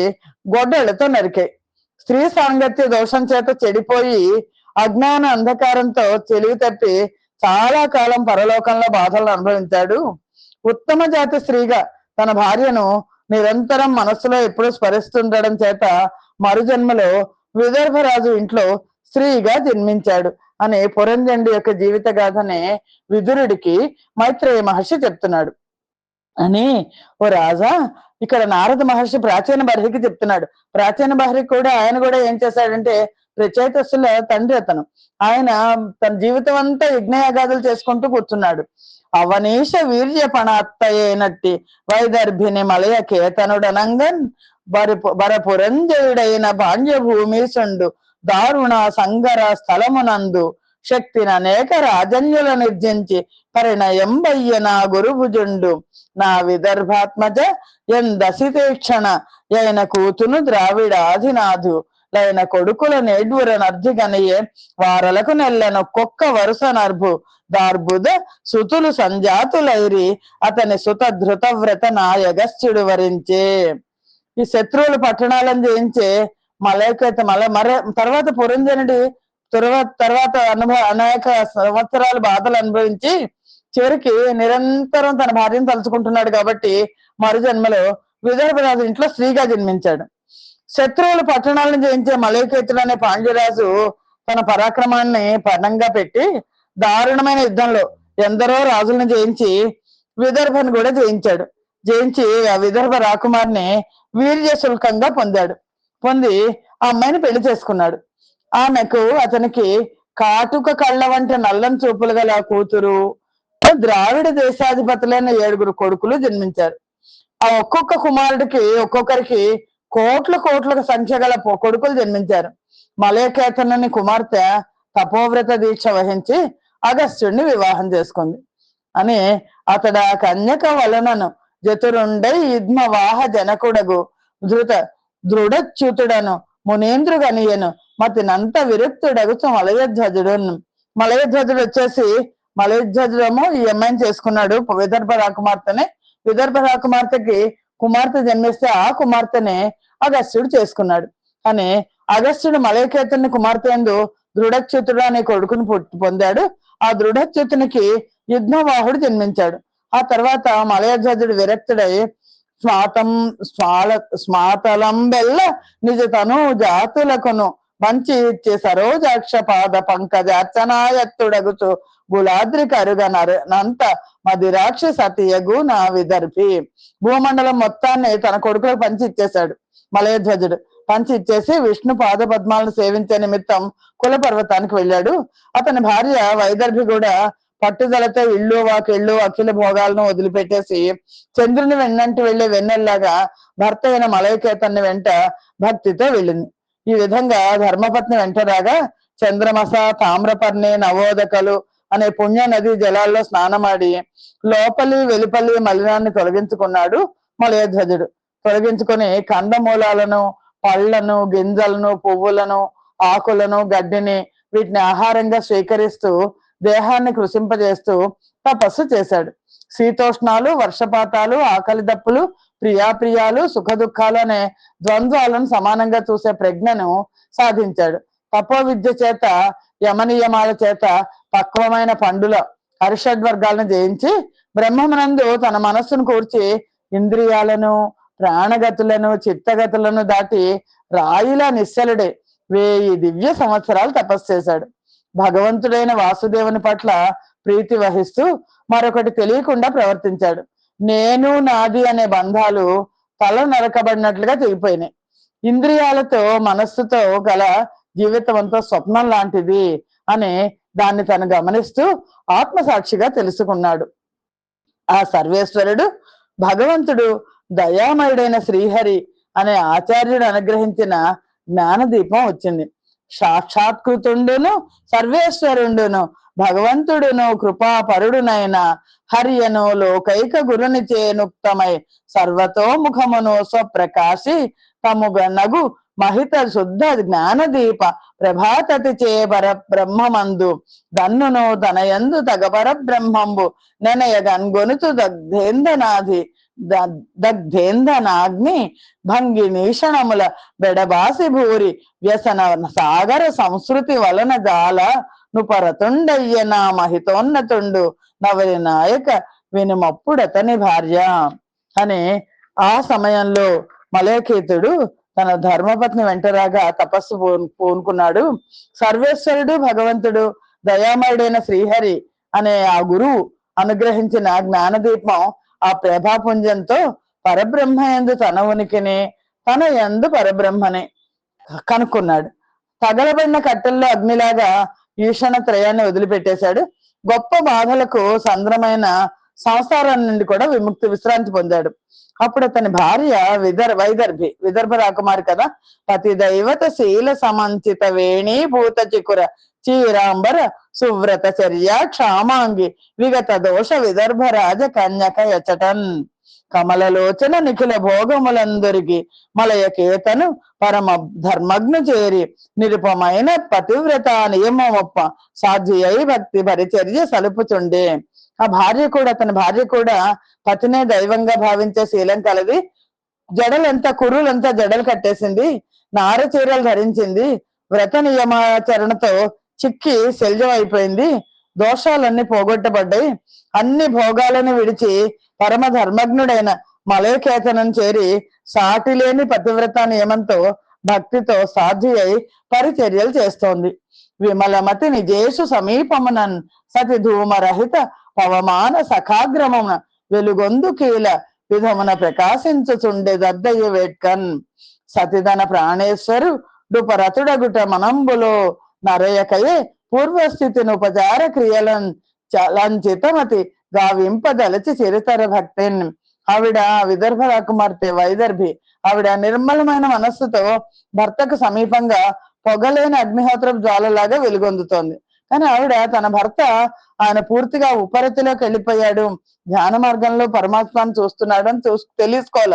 గొడ్డళ్లతో నరికాయి. స్త్రీ సాంగత్య దోషం చేత చెడిపోయి అజ్ఞాన అంధకారంతో తెలివి తప్పి చాలా కాలం పరలోకంలో బాధలను అనుభవించాడు. ఉత్తమ జాతి స్త్రీగా తన భార్యను నిరంతరం మనస్సులో ఎప్పుడూ స్మరిస్తుండడం చేత మరుజన్మలో విదర్భరాజు ఇంట్లో స్త్రీగా జన్మించాడు అని పురంజనుడి యొక్క జీవిత గాథనే విదురుడికి మైత్రేయ మహర్షి చెప్తున్నాడు. అని ఓ రాజా, ఇక్కడ నారద మహర్షి ప్రాచీన బర్హికి చెప్తున్నాడు. ప్రాచీన బర్హికి కూడా ఆయన కూడా ఏం చేశాడంటే ప్రచేతస్సుల తండ్రి అతను. ఆయన తన జీవితం అంతా యజ్ఞయాగాదులు చేసుకుంటూ కూర్చున్నాడు. అవనీష వీర్య పణాత్తయేనట్టి వైదర్భిని మలయ కేతనుడనంగన్ బరపురంజయుడైన భాండ్య భూమిసుండు దారుణ సంగర స్థలమునందు శక్తిని అనేక రాజన్యుల నిర్జించి పరిణయంబయ్య నా గురుభుజుండు నా విదర్భాత్మజ ఎందసితేక్షణ యైన కూతును ద్రావిడాధినాథు లైన కొడుకుల నేడ్వుర నర్ధిగనియే వారలకు నెల్లను కొక్క వరుస నర్భు దార్బుద సుతులు సంజాతులైరి అతని సుత ధృత వ్రత నాయగస్యుడు వరించే. ఈ శత్రువులు పట్టణాలను జయించే మలైకైతే తర్వాత పురంజనుడి తర్వాత అనేక సంవత్సరాలు బాధలు అనుభవించి చివరికి నిరంతరం తన భార్యను తలుచుకుంటున్నాడు కాబట్టి మరుజన్మలో విదర్భరాజు ఇంట్లో స్త్రీగా జన్మించాడు. శత్రువులు పట్టణాలను జయించే మలైకేతుడు అనే పాండ్యరాజు తన పరాక్రమాన్ని పణంగా పెట్టి దారుణమైన యుద్ధంలో ఎందరో రాజులను జయించి విదర్భను కూడా జయించి ఆ విదర్భ రాకుమారిని వీర్య శుల్కంగా పొంది ఆ అమ్మాయిని పెళ్లి చేసుకున్నాడు. ఆమెకు అతనికి కాటుక కళ్ళ వంటి నల్లని చూపులు గల కూతురు, ద్రావిడ దేశాధిపతులైన 7 కొడుకులు జన్మించారు. ఆ ఒక్కొక్క కుమారుడికి ఒక్కొక్కరికి కోట్ల సంఖ్య గల కొడుకులు జన్మించారు. మలయకేతనుని కుమార్తె తపోవ్రత దీక్ష వహించి అగస్త్యుడిని వివాహం చేసుకుంది. అని అతడు ఆ కన్యక వలనను జతురుండై యుద్మవాహ జనకుడగు దృఢచ్యుతుడను మునీంద్రుగనియను మతినంత విరక్తుడగుచు మలయధ్వజుడు వచ్చేసి మలయధ్వజుడేమో ఈ అమ్మాయిని చేసుకున్నాడు విదర్భ రాకుమార్తెనే. విదర్భ రాకుమార్తెకి కుమార్తె జన్మిస్తే ఆ కుమార్తెనే అగస్త్యుడు చేసుకున్నాడు. అని అగస్త్యుడు మలయకేతుని కుమార్తె యందు దృఢచ్యుతుడు అనే కొడుకుని పొందాడు. ఆ దృఢచ్యుతునికి యుగ్మవాహుడు జన్మించాడు. ఆ తర్వాత మలయధ్వజుడు విరక్తుడై స్మాతలంబెల్ల నిజ తను జాతులకును మంచి ఇచ్చి సరోజాక్ష పాద పంకజార్చనాయత్తుడగుచు గులాద్రి కరుగనంత మదిరాక్షి సతియగు నా విదర్భి. భూమండలం మొత్తాన్ని తన కొడుకులకు పంచి ఇచ్చేశాడు మలయధ్వజుడు. పంచి ఇచ్చేసి విష్ణు పాద పద్మాలను సేవించే నిమిత్తం కుల పర్వతానికి వెళ్ళాడు. అతని భార్య వైదర్భి కూడా పట్టుదలతో ఇళ్ళు వాకిళ్ళు అఖిల భోగాలను వదిలిపెట్టేసి చంద్రుని వెన్నంటి వెళ్లే వెన్నెల్లాగా భర్త అయిన మలయకేతన్ని వెంట భక్తితో వెళ్ళింది. ఈ విధంగా ధర్మపత్ని వెంట రాగా చంద్రమస, తామ్రపర్ణి, నవోదకలు అనే పుణ్య నది జలాల్లో స్నానమాడి లోపలి వెలుపలి మలినాన్ని తొలగించుకున్నాడు మలయధ్వజుడు. తొలగించుకొని కందమూలాలను, పళ్లను, గింజలను, పువ్వులను, ఆకులను, గడ్డిని వీటిని ఆహారంగా స్వీకరిస్తూ దేహాన్ని కృషింపజేస్తూ తపస్సు చేశాడు. శీతోష్ణాలు, వర్షపాతాలు, ఆకలి దప్పులు, ప్రియాప్రియాలు, సుఖ దుఃఖాలు అనే ద్వంద్వాలను సమానంగా చూసే ప్రజ్ఞను సాధించాడు. తపో విద్య చేత, యమనియమాల చేత పక్వమైన పండుల హరిషడ్వర్గాలను జయించి బ్రహ్మమునందు తన మనస్సును కూర్చి ఇంద్రియాలను, ప్రాణగతులను, చిత్తగతులను దాటి రాయిలా నిశ్చలుడే 1000 దివ్య సంవత్సరాలు తపస్సు చేశాడు. భగవంతుడైన వాసుదేవుని పట్ల ప్రీతి వహిస్తూ మరొకటి తెలియకుండా ప్రవర్తించాడు. నేను నాది అనే బంధాలు తల నరకబడినట్లుగా తెగిపోయినాయి. ఇంద్రియాలతో, మనస్సుతో గల జీవితం అంతా స్వప్నం లాంటిది అని దాన్ని తను గమనిస్తూ ఆత్మసాక్షిగా తెలుసుకున్నాడు. ఆ సర్వేశ్వరుడు, భగవంతుడు, దయామయుడైన శ్రీహరి అనే ఆచార్యుడు అనుగ్రహించిన జ్ఞానదీపం వచ్చింది. సాక్షాత్కృతుండును, సర్వేశ్వరుండును, భగవంతుడును, కృపాపరుడునైన హరియను లోకైక గురుని చేనుక్తమై సర్వతోముఖమును స్వప్రకాశి తముగనగు మహిత శుద్ధ జ్ఞానదీప ప్రభాతతి చే పరబ్రహ్మమందు దన్నును తనయందు తగపర బ్రహ్మంబు నెనయగన్గొనుతు దగ్ధేందనాగ్ని భంగి నీషణముల బెడబాసి భూరి వ్యసన సాగర సంస్కృతి వలన జాల నుపరతుండయ్య నా మహితోన్నతుండు నవరి నాయక వినుమప్పుడతని భార్య అని ఆ సమయంలో మలయకేతుడు తన ధర్మపత్ని వెంటరాగా తపస్సు పూనుకున్నాడు. సర్వేశ్వరుడు, భగవంతుడు, దయామయుడైన శ్రీహరి అనే ఆ గురువు అనుగ్రహించిన జ్ఞానదీపం ఆ ప్రభాపుంజంతో పరబ్రహ్మ యందు తన ఉనికిని, తన యందు పరబ్రహ్మని కనుక్కున్నాడు. తగలబడిన కట్టెల్లో అగ్నిలాగా ఈషణ త్రయాన్ని వదిలిపెట్టేశాడు. గొప్ప బాధలకు సంద్రమైన సంసారం నుండి కూడా విశ్రాంతి పొందాడు. అప్పుడు అతని భార్య విదర్భ రాకుమారి కదా, పతి దైవత శీల సమంచిత వేణీ భూత చికుర చీరాంబర సువ్రత చర్య క్షామాంగి విగత దోష విదర్భ రాజ కన్యక యచటన్ కమలలోచన నిఖిల భోగములందరికి మలయకేతను పరమ ధర్మజ్ఞ చేరి నిరుపమైన పతివ్రత నియమమొప్ప సాధ్వి అయి భక్తి పరిచర్య సలుపుచుండే. ఆ భార్య కూడా, అతని భార్య కూడా పతినే దైవంగా భావించే శీలం కలది. జడలంతా, కుర్రులంతా జడలు కట్టేసింది, నార చీరలు ధరించింది, వ్రత నియమాచరణతో చిక్కి శల్యం అయిపోయింది, దోషాలన్నీ పోగొట్టబడ్డాయి. అన్ని భోగాలను విడిచి పరమ ధర్మజ్ఞుడైన మలయకేతనం చేరి సాటిలేని పతివ్రత నియమంతో భక్తితో సాధ్వి అయి పరిచర్యలు చేస్తోంది. విమలమతి నిజేషు సమీపమునన్ సతి ధూమరహిత పవమాన సఖాగ్రమమున వెలుగొందు కీల విధమున ప్రకాశించుచుండే దద్దయ్య వేట్కన్ సతిధన ప్రాణేశ్వరు డుపరతుడగుట మనంబులో నరయకయే పూర్వస్థితిని ఉపచార క్రియలను చలంచితమతి గావింపదలచి చిరితర భక్తిన్. ఆవిడ విదర్భ రాకుమార్తె వైదర్భి. ఆవిడ నిర్మలమైన మనస్సుతో భర్తకు సమీపంగా పొగలేని అగ్నిహోత్రపు జ్వాలలాగా వెలుగొందుతోంది. కానీ ఆవిడ తన భర్త ఆయన పూర్తిగా ఉపరతిలోకి వెళ్ళిపోయాడు, ధ్యాన మార్గంలో పరమాత్మను చూస్తున్నాడు అని తెలుసుకోవాల.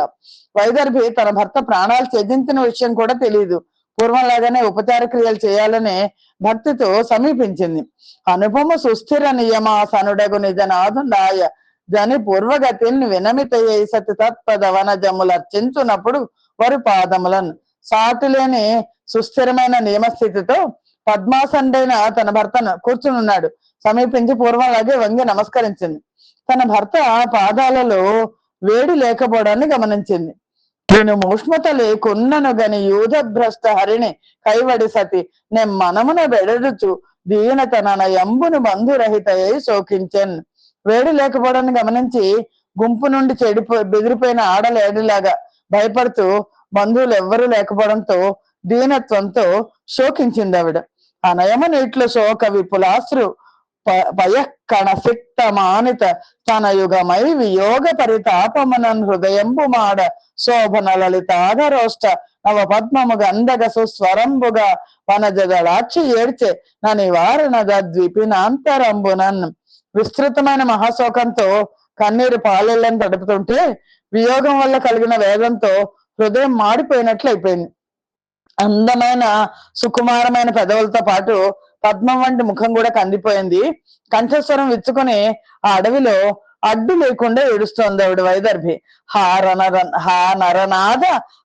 వైదర్భి తన భర్త ప్రాణాలు త్యజించిన విషయం కూడా తెలియదు. పూర్వంలాగానే ఉపచార క్రియలు చేయాలని భక్తితో సమీపించింది. అనుపమ సుస్థిర నియమాసనుడగు నిజనాథుండాయ జని పూర్వగతిని వినమితయ్యే సతి తత్పదవన జములర్చించునప్పుడు వారి పాదములను సాటిలేని సుస్థిరమైన నియమస్థితితో పద్మాసండైన తన భర్తను కూర్చునున్నాడు. సమీపించి పూర్వంలాగే వంగి నమస్కరించింది. తన భర్త పాదాలలో వేడి లేకపోవడాన్ని గమనించింది. నేను మూష్మత లేకున్నను గని యూధ భ్రష్ట హరిణి కైవడి సతి నే మనమున బెడరుచు దీనతన ఎంబును బంధురహితయ్యి శోకించెన్. వేడి లేకపోవడాన్ని గమనించి గుంపు నుండి బెదిరిపోయిన ఆడలేడిలాగా భయపడుతూ బంధువులు ఎవ్వరూ లేకపోవడంతో దీనత్వంతో శోకించింది ఆవిడ. ఆ నయమ నీటిలో శోక విపులాశ్రు పయక్కణ సిక్త మానిత తన యుగమై వియోగ పరితాపమనన్ హృదయంబు మాడ శోభన లలితాధరోష్ట నవ పద్మము గంధగ సుస్వరంబుగా వనజదళాక్షి ఏడ్చే నా నివారణ ద్విపినాంతరంబునన్. విస్తృతమైన మహాశోకంతో కన్నీరు పాలెళ్ళని తడుపుతుంటే వియోగం వల్ల కలిగిన వేదంతో హృదయం మాడిపోయినట్లు అయిపోయింది. అందమైన సుకుమారమైన పెదవులతో పాటు పద్మం వంటి ముఖం కూడా కందిపోయింది. కంఠస్వరం విచ్చుకొని ఆ అడవిలో అడ్డు లేకుండా ఏడుస్తోంది ఆవిడ వైదర్భి. హా నరనాథ,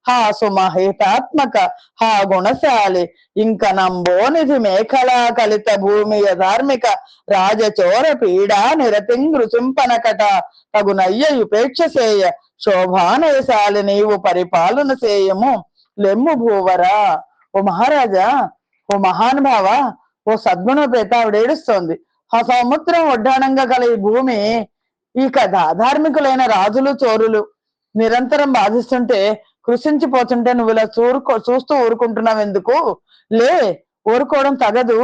హా సుమహితాత్మక, హా గుణశాలి, ఇంక నంబోనిధి మేఖలా కలిత భూమి ధార్మిక రాజచోర పీడా నిరతింగృచింపనకట తగునయ్యయుపేక్ష సేయ శోభానయశాలి నీవు పరిపాలన సేయము లెమ్ము భూవరా. ఓ మహారాజా, ఓ మహానుభావ, ఓ సద్గుణోపేత, ఆవిడ ఏడుస్తోంది. ఆ సముద్రం ఒడ్డాణంగా గల ఈ భూమి ఈ కథ ధార్మికులైన రాజులు చోరులు నిరంతరం బాధిస్తుంటే, కృషించిపోతుంటే నువ్వు ఇలా చూస్తూ ఊరుకుంటున్నావు ఎందుకు? లే, ఊరుకోవడం తగదు,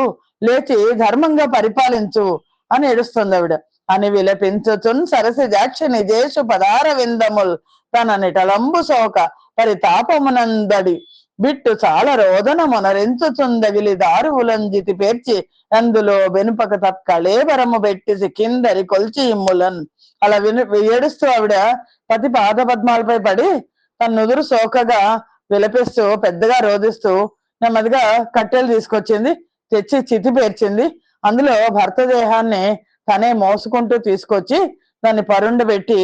లేచి ధర్మంగా పరిపాలించు అని ఏడుస్తుంది ఆవిడ. అని విలపించుచున్ సరసి జాక్షి నిజేషు పదార విందముల్ తన నిటలంబు శోక పరితాపమునందడి బిట్టు చాలా రోదన మొనరించుచుందగిలి దారువులంజితి పేర్చి అందులో వెనుపక తత్కళేబరము పెట్టి కిందరి కొల్చి ఇమ్ములన్. అలా ఏడుస్తూ ఆవిడ పతి పాద పద్మాలపై పడి తన నుదురు సోకగా విలపిస్తూ పెద్దగా రోధిస్తూ నెమ్మదిగా కట్టెలు తీసుకొచ్చింది, తెచ్చి చితి పేర్చింది. అందులో భర్త దేహాన్ని తనే మోసుకుంటూ తీసుకొచ్చి దాన్ని పరుండ పెట్టి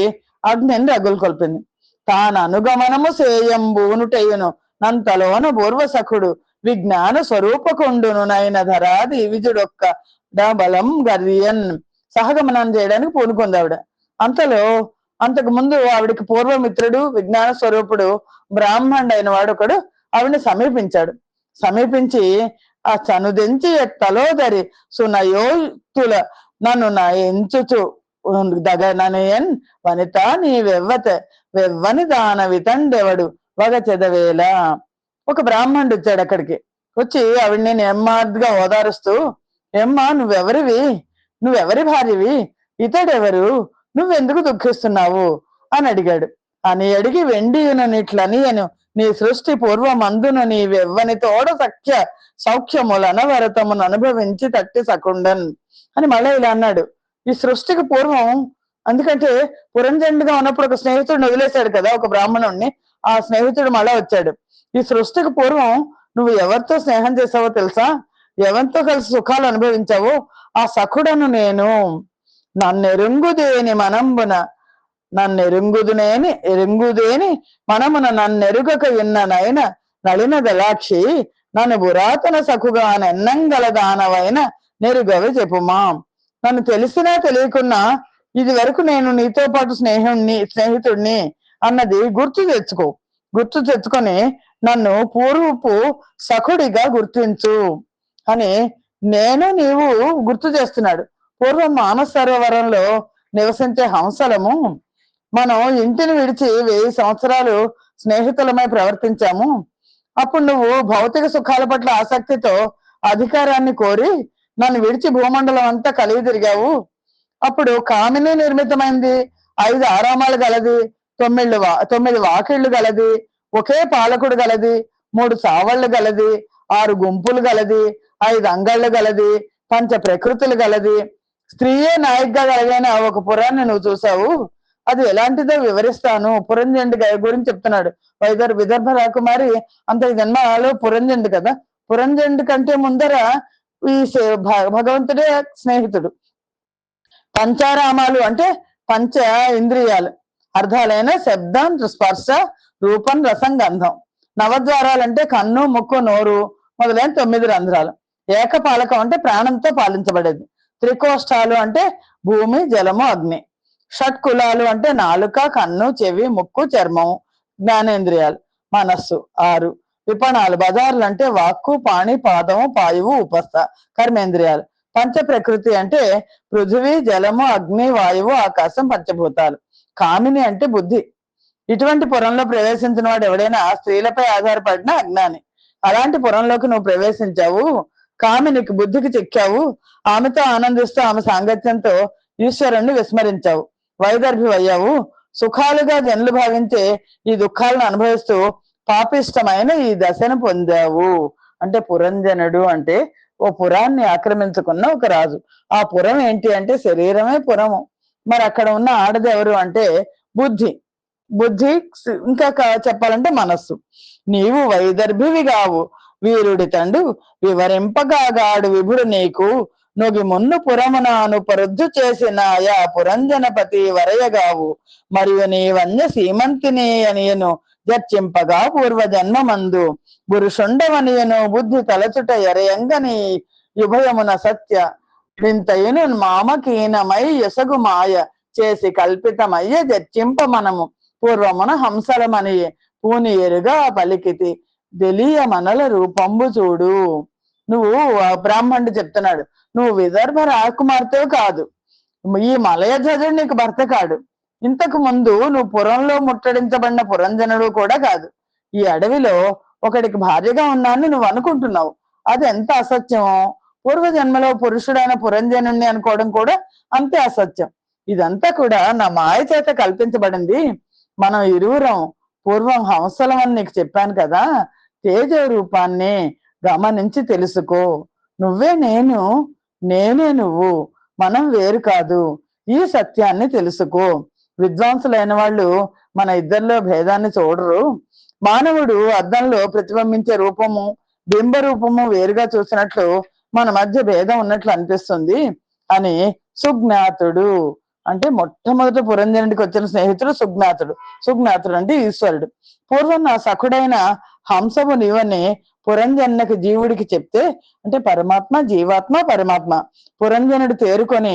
అగ్నిని రగులు కొల్పింది. తాను అనుగమనము సేయంబూనుటయును నంతలోన పూర్వసఖుడు విజ్ఞాన స్వరూపకుండును నైన ధరాది విజుడొక్క బలం గర్యన్. సహగమనం చేయడానికి పూనుకుంది ఆవిడ. అంతకు ముందు ఆవిడికి పూర్వమిత్రుడు విజ్ఞాన స్వరూపుడు బ్రాహ్మణుడు అయిన వాడు ఒకడు ఆవిడని సమీపించాడు. సమీపించి ఆ చనుదెంచి తలోదరి సునయోతుల నన్ను నా ఎంచుచు దగనయన్ వనిత వెవ్వని దాన వితండెవడు వగ చెదవేళ. ఒక బ్రాహ్మణుడు వచ్చాడు అక్కడికి. వచ్చి ఆవిడ్ని నెమ్మదిగా ఓదారుస్తూ, ఏమ్మా, నువ్వెవరి భార్యవి? ఇతడెవరు? నువ్వెందుకు దుఃఖిస్తున్నావు అని అడిగాడు. అని అడిగి వెండియుననిట్లనియను నీ సృష్టి పూర్వమందున నీవెవ్వని తోడ సౌఖ్యములనవరతమును అనుభవించి తట్టి సకుండన్ అని మళ్ళీ ఇలా అన్నాడు. ఈ సృష్టికి పూర్వం, ఎందుకంటే పురంజండుగా ఉన్నప్పుడు ఒక స్నేహితుడిని వదిలేశాడు కదా ఒక బ్రాహ్మణుణ్ణి, ఆ స్నేహితుడు మళ్ళా వచ్చాడు. ఈ సృష్టికి పూర్వం నువ్వు ఎవరితో స్నేహం చేసావో తెలుసా? ఎవరితో కలిసి సుఖాలు అనుభవించావో ఆ సఖుడను నేను. నన్నెరుంగుదేని మనంబున ఎరుంగుదేని మనమున నన్నెరుగక విన్ననైన నళిన దళాక్షి నన్ను పురాతన సఖుగా నెన్నంగల దానవైన నెరుగవి చెప్పుమా. నన్ను తెలిసినా తెలియకున్నా ఇది వరకు నేను నీతో పాటు స్నేహితుడిని అన్నది గుర్తు తెచ్చుకొని నన్ను పూర్వపు సఖుడిగా గుర్తించు అని నీవు గుర్తు చేస్తున్నాడు. పూర్వం మానస సరోవరంలో నివసించే హంసలము మనం ఇంటిని విడిచి 1000 సంవత్సరాలు స్నేహితులమై ప్రవర్తించాము. అప్పుడు నువ్వు భౌతిక సుఖాల పట్ల ఆసక్తితో అధికారాన్ని కోరి నన్ను విడిచి భూమండలం అంతా కలిగి తిరిగావు. అప్పుడు కామిని నిర్మితమైంది, 5 ఆరామాలు గలది, 9 వాకిళ్లు గలది, ఒకే పాలకుడు గలది, 3 చావళ్లు గలది, 6 గుంపులు గలది, 5 అంగళ్ళు గలది, 5 ప్రకృతులు గలది, స్త్రీయే నాయకుగా కలిగిన ఒక పురాన్ని నువ్వు చూసావు. అది ఎలాంటిదో వివరిస్తాను. పురంజండి గురించి చెప్తున్నాడు. విదర్భ రాకుమారి అంత జన్మలో పురంజండి కదా. పురంజండి కంటే ముందర ఈ భగవంతుడే స్నేహితుడు. పంచారామాలు అంటే పంచ ఇంద్రియాలు, అర్థాలైన శబ్దం, స్పర్శ, రూపం, రసం, గంధం. నవద్వారాలు అంటే కన్ను, ముక్కు, నోరు మొదలైన 9 రంధ్రాలు. ఏకపాలకం అంటే ప్రాణంతో పాలించబడేది. త్రికోష్టాలు అంటే భూమి, జలము, అగ్ని. షట్కులాలు అంటే నాలుక, కన్ను, చెవి, ముక్కు, చర్మము, జ్ఞానేంద్రియాలు. మనస్సు 6. విపణాలు బజార్లు అంటే వాక్కు, పాణి, పాదము, పాయువు, ఉపస్థ, కర్మేంద్రియాలు. పంచ ప్రకృతి అంటే పృథివీ, జలము, అగ్ని, వాయువు, ఆకాశం, పంచభూతాలు. కామిని అంటే బుద్ధి. ఇటువంటి పురంలో ప్రవేశించిన వాడు ఎవడైనా స్త్రీలపై ఆధారపడిన అజ్ఞాని. అలాంటి పురంలోకి నువ్వు ప్రవేశించావు. కామినికి బుద్ధికి చిక్కావు. ఆమెతో ఆనందిస్తూ ఆమె సాంగత్యంతో ఈశ్వరుణ్ణి విస్మరించావు. వైదర్భి అయ్యావు. సుఖాలుగా జనులు భావించే ఈ దుఃఖాలను అనుభవిస్తూ పాపిష్టమైన ఈ దశను పొందావు. అంటే పురంజనుడు అంటే ఓ పురాన్ని ఆక్రమించుకున్న ఒక రాజు. ఆ పురం ఏంటి అంటే శరీరమే పురము. మరి అక్కడ ఉన్న ఆడది ఎవరు అంటే బుద్ధి. ఇంకా చెప్పాలంటే మనస్సు. నీవు వైదర్భివి కావు, వీరుడి తండు వివరింపగాగాడు విభుడు నీకు నొగి మున్ను పురమునాను పరుద్దు చేసినాయా పురంజనపతి వరయగావు మరియు నీ వన్య సీమంతిని అనియను జర్చింపగా పూర్వజన్మమందు పురుషుండవనియను బుద్ధి తలచుట ఎరయంగని యుభయమున సత్య వింతయును మామకీనమై యసగు మాయ చేసి కల్పితమయ్య జర్చింప మనము పూర్వమున హంసలమని పూని ఎరుగా పలికితి తెలియ మనల రూపంబు చూడు. నువ్వు బ్రాహ్మణుడు చెప్తున్నాడు, నువ్వు విదర్భ రాకుమార్తె కాదు, ఈ మలయధ్వజుడు నీకు భర్త కాడు, ఇంతకు ముందు నువ్వు పురంలో ముట్టడించబడిన పురంజనుడు కూడా కాదు, ఈ అడవిలో ఒకడికి భార్యగా ఉన్నానని నువ్వు అనుకుంటున్నావు, అది ఎంత అసత్యమో, పూర్వజన్మలో పురుషుడైన పురంజనుణ్ణి అనుకోవడం కూడా అంతే అసత్యం. ఇదంతా కూడా నా మాయ చేత కల్పించబడింది. మనం ఇరువురం పూర్వం హంసలం అని నీకు చెప్పాను కదా, తేజ రూపాన్ని గమనించి తెలుసుకో. నువ్వే నేను, నేనే నువ్వు, మనం వేరు కాదు. ఈ సత్యాన్ని తెలుసుకో. విద్వాంసులైన వాళ్ళు మన ఇద్దరిలో భేదాన్ని చూడరు. మానవుడు అద్దంలో ప్రతిబింబించే రూపము, బింబ రూపము వేరుగా చూసినట్లు మన మధ్య భేదం ఉన్నట్లు అనిపిస్తుంది అని సుజ్ఞాతుడు అంటే మొట్టమొదటి పురంజనుడికి వచ్చిన స్నేహితుడు సుజ్ఞాతుడు. సుజ్ఞాతుడు అంటే ఈశ్వరుడు. పూర్వం నా సఖుడైన హంసము నీవని పురంజనునికి జీవుడికి చెప్తే, అంటే పరమాత్మ, జీవాత్మ, పరమాత్మ, పురంజనుడు తేరుకొని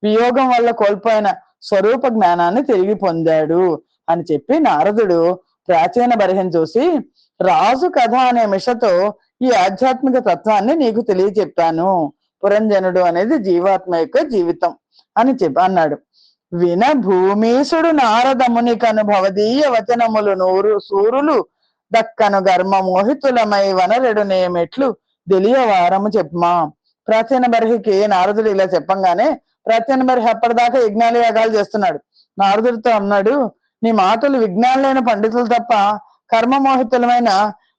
వియోగం వల్ల కోల్పోయిన స్వరూప జ్ఞానాన్ని తిరిగి పొందాడు అని చెప్పి నారదుడు ప్రాచీన బరిహం చూసి రాజు కథ అనే మిషతో ఈ ఆధ్యాత్మిక తత్వాన్ని నీకు తెలియచెప్పాను. పురంజనుడు అనేది జీవాత్మ యొక్క జీవితం అని అన్నాడు. విన భూమీసుడు నారదముని కను భవదీయ వచనములు నూరు సూరులు దక్కను గర్మ మోహితులమై వనరెడు నేమెట్లు తెలియవారము చెప్పమా. ప్రాచీన బర్హికి నారదుడు ఇలా చెప్పంగానే ప్రాచీన బర్హి అప్పటిదాకా యజ్ఞాల యాగాలు చేస్తున్నాడు. నారదుడితో అన్నాడు, నీ మాటలు విజ్ఞానులైన పండితులు తప్ప కర్మమోహితులమైన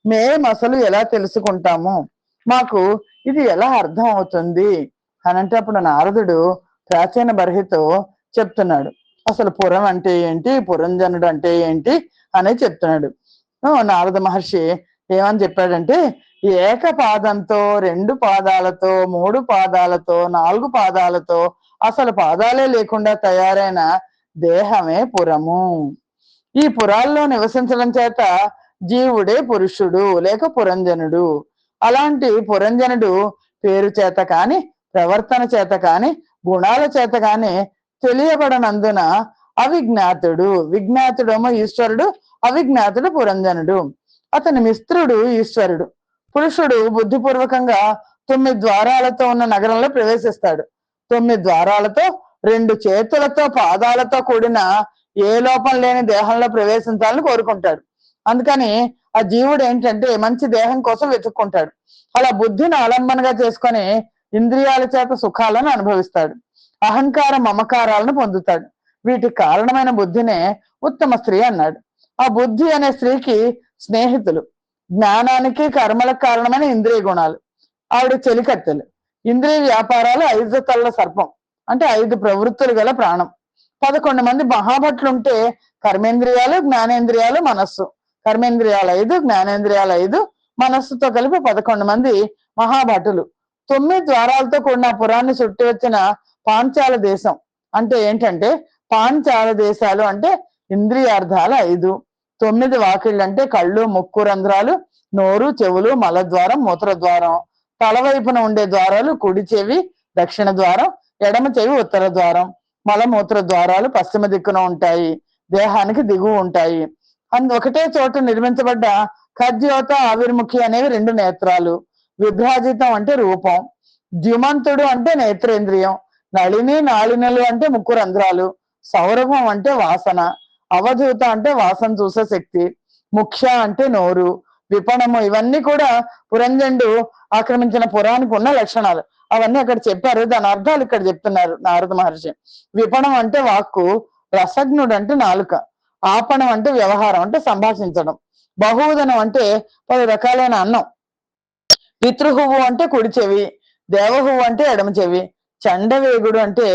మేం అసలు ఎలా తెలుసుకుంటాము, మాకు ఇది ఎలా అర్థం అవుతుంది అని అంటే అప్పుడు నారదుడు ప్రాచీన బర్హితో చెప్తున్నాడు. అసలు పురం అంటే ఏంటి, పురంజనుడు అంటే ఏంటి అనేది చెప్తున్నాడు. నారద మహర్షి ఏమని చెప్పాడంటే, ఏకపాదంతో, 2 పాదాలతో, 3 పాదాలతో, 4 పాదాలతో, అసలు పాదాలే లేకుండా తయారైన దేహమే పురము. ఈ పురాల్లో నివసించడం చేత జీవుడే పురుషుడు లేక పురంజనుడు. అలాంటి పురంజనుడు పేరు చేత కాని, ప్రవర్తన చేత కాని, గుణాల చేత కాని తెలియబడనందున అవిజ్ఞాతుడు. విజ్ఞాతుడేమో ఈశ్వరుడు, అవిజ్ఞాతుడు పురంజనుడు. అతని మిత్రుడు ఈశ్వరుడు. పురుషుడు బుద్ధిపూర్వకంగా 9 ద్వారాలతో ఉన్న నగరంలో ప్రవేశిస్తాడు. 9 ద్వారాలతో, 2 చేతులతో, పాదాలతో కూడిన ఏ లోపం లేని దేహంలో ప్రవేశించాలని కోరుకుంటాడు. అందుకని ఆ జీవుడు ఏంటంటే మంచి దేహం కోసం వెతుక్కుంటాడు. అలా బుద్ధిని ఆలంబనగా చేసుకొని ఇంద్రియాల చేత సుఖాలను అనుభవిస్తాడు. అహంకార మమకారాలను పొందుతాడు. వీటికి కారణమైన బుద్ధినే ఉత్తమ స్త్రీ అన్నాడు. ఆ బుద్ధి అనే స్త్రీకి స్నేహితులు జ్ఞానానికి కర్మలకు కారణమైన ఇంద్రియ గుణాలు, ఆవిడ చెలికత్తెలు. ఇంద్రియ వ్యాపారాలు 5 తల్ల సర్పం అంటే 5 ప్రవృత్తులు గల ప్రాణం. 11 మంది మహాభట్లు ఉంటే కర్మేంద్రియాలు, జ్ఞానేంద్రియాలు, మనస్సు. కర్మేంద్రియాలు 5, జ్ఞానేంద్రియాలు 5, మనస్సుతో కలిపి 11 మంది మహాభటులు. 9 ద్వారాలతో కూడిన పురాన్ని చుట్టి వచ్చిన పాంచాల దేశం అంటే ఏంటంటే, పాంచాల దేశాలు అంటే ఇంద్రియార్థాలు 5, 9 వాకిళ్ళు అంటే కళ్ళు, ముక్కు రంధ్రాలు, నోరు, చెవులు, మలద్వారం, మూత్రద్వారం. తలవైపున ఉండే ద్వారాలు కుడి చెవి దక్షిణ ద్వారం, ఎడమ చెవి ఉత్తర ద్వారం. మలమూత్ర ద్వారాలు పశ్చిమ దిక్కున ఉంటాయి, దేహానికి దిగువ ఉంటాయి. ఒకటే చోట నిర్మించబడ్డ ఖద్యోత, ఆవిర్ముఖి అనేవి 2 నేత్రాలు. విభ్రాజితం అంటే రూపం. ద్యుమంతుడు అంటే నేత్రేంద్రియం. నళిని, నాళినలు అంటే ముక్కు రంధ్రాలు. సౌరభం అంటే వాసన. అవధూత అంటే వాసన చూసే శక్తి. ముఖ్య అంటే నోరు. విపణము, ఇవన్నీ కూడా పురంజనుడు ఆక్రమించిన పురానికి ఉన్న లక్షణాలు. అవన్నీ అక్కడ చెప్పారు, దాని అర్థాలు ఇక్కడ చెప్తున్నారు నారద మహర్షి. విపణం అంటే వాక్కు. రసజ్ఞుడు అంటే నాలుక. ఆపణం అంటే వ్యవహారం అంటే సంభాషించడం. బహుదనం అంటే 10 రకాలైన అన్నం. పితృహువు అంటే కుడి చెవి. దేవహువు అంటే ఎడమ చెవి. చండవేగుడు అంటే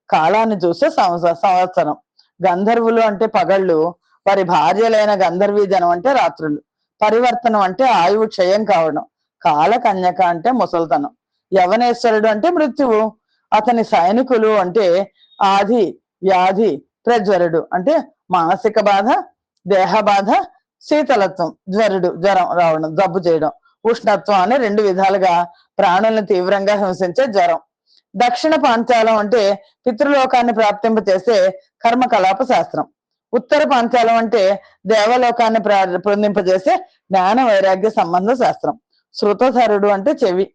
కాలాన్ని చూసే సంవత్సరం. గంధర్వులు అంటే పగళ్ళు. వారి భార్యలైన గంధర్వీ జనం అంటే రాత్రులు. పరివర్తనం అంటే ఆయువు క్షయం కావడం. కాలకన్యక అంటే ముసల్తనం, యవనేశ్వరుడు అంటే మృత్యువు, అతని సైనికులు అంటే ఆది, వ్యాధి, ప్రజ్వరుడు అంటే మానసిక బాధ, దేహ బాధ, శీతలత్వం జ్వరం రావడం, జబ్బు చేయడం, ఉష్ణత్వం అనే రెండు విధాలుగా ప్రాణులను తీవ్రంగా హింసించే జ్వరం. దక్షిణ పాంచాలం అంటే పితృలోకాన్ని ప్రాప్తింప చేసే కర్మకలాప శాస్త్రం. ఉత్తర పాంచాలం అంటే దేవలోకాన్ని పొందింపజేసే జ్ఞాన వైరాగ్య సంబంధ శాస్త్రం. శృతధరుడు అంటే చెవి.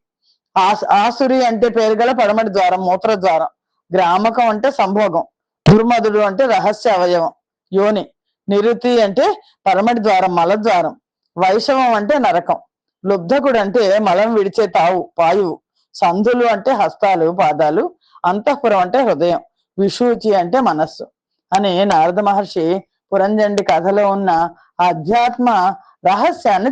ఆసురి అంటే పేరు గల పడమటి ద్వారం, మూత్ర ద్వారం. గ్రామకం అంటే సంభోగం. దుర్మధుడు అంటే రహస్య అవయవం, యోని. నిరుతి అంటే పరమటి ద్వారం, మలద్వారం. వైషవం అంటే నరకం. లుబ్ధకుడు అంటే మలం విడిచే తావు, పాయువు. సంధులు అంటే హస్తాలు, పాదాలు. అంతఃపురం అంటే హృదయం. విషూచి అంటే మనస్సు అని నారద మహర్షి పురంజండి కథలో ఉన్న అధ్యాత్మ రహస్యాన్ని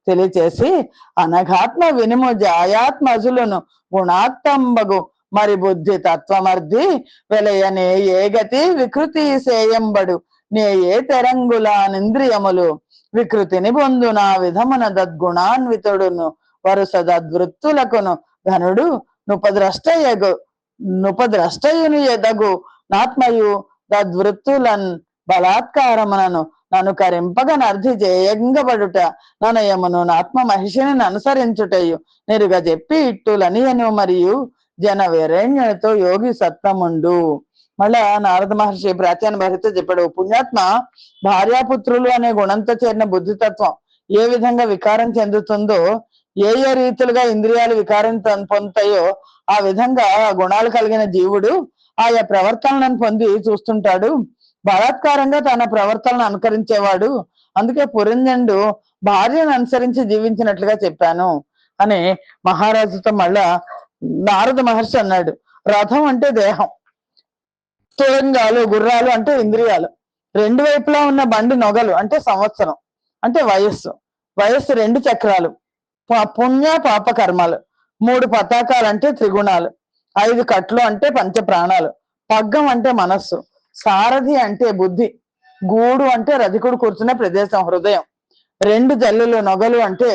తెలియచేసి అనఘాత్మ వినుము జాయాత్మజులను గుణాత్తంబగు మరి బుద్ధి తత్వమర్ధి వెలయనే ఏ గతి వికృతి సేయంబడు నే ఏ తెరంగుల నింద్రియములు వికృతిని పొందున విధమున దద్గుణాన్వితుడును వరుస దద్వృత్తులకును ఘనుడు నుపద్రష్టయుని ఎదగు నాత్మయు దద్వృత్తులన్ బలాత్కారమునను నన్ను కరింపగ నర్ధి జయంగబడుట ననయమును ఆత్మ మహిషిని అనుసరించుటయు నిరుగా చెప్పి ఇట్టులనియను మరియు జన వీరేణ్యునితో యోగి సత్తముండు. మళ్ళా నారద మహర్షి ప్రాచీన భార్యతో చెప్పాడు, పుణ్యాత్మ, భార్యాపుత్రులు అనే గుణంతో చేరిన బుద్ధితత్వం ఏ విధంగా వికారం చెందుతుందో, ఏ ఏ రీతులుగా ఇంద్రియాలు వికారం పొందుతాయో ఆ విధంగా గుణాలు కలిగిన జీవుడు ఆయా ప్రవర్తనలను పొంది చూస్తుంటాడు. బలాత్కారంగా తన ప్రవర్తనను అనుకరించేవాడు. అందుకే పురంజనుడు భార్యను అనుసరించి జీవించినట్లుగా చెప్పాను అని మహారాజుతో మళ్ళా నారద మహర్షి అన్నాడు. రథం అంటే దేహం, తురంగాలు గుర్రాలు అంటే ఇంద్రియాలు, రెండు వైపులా ఉన్న బండి నొగలు అంటే సంవత్సరం అంటే వయస్సు రెండు చక్రాలు, పుణ్య పాప కర్మాలు, మూడు పతాకాలు అంటే త్రిగుణాలు, ఐదు కట్లు అంటే పంచ ప్రాణాలు, పగ్గం అంటే మనస్సు, సారథి అంటే బుద్ధి, గూడు అంటే రధికుడు కూర్చున్న ప్రదేశం హృదయం, రెండు జల్లులు నొగలు అంటే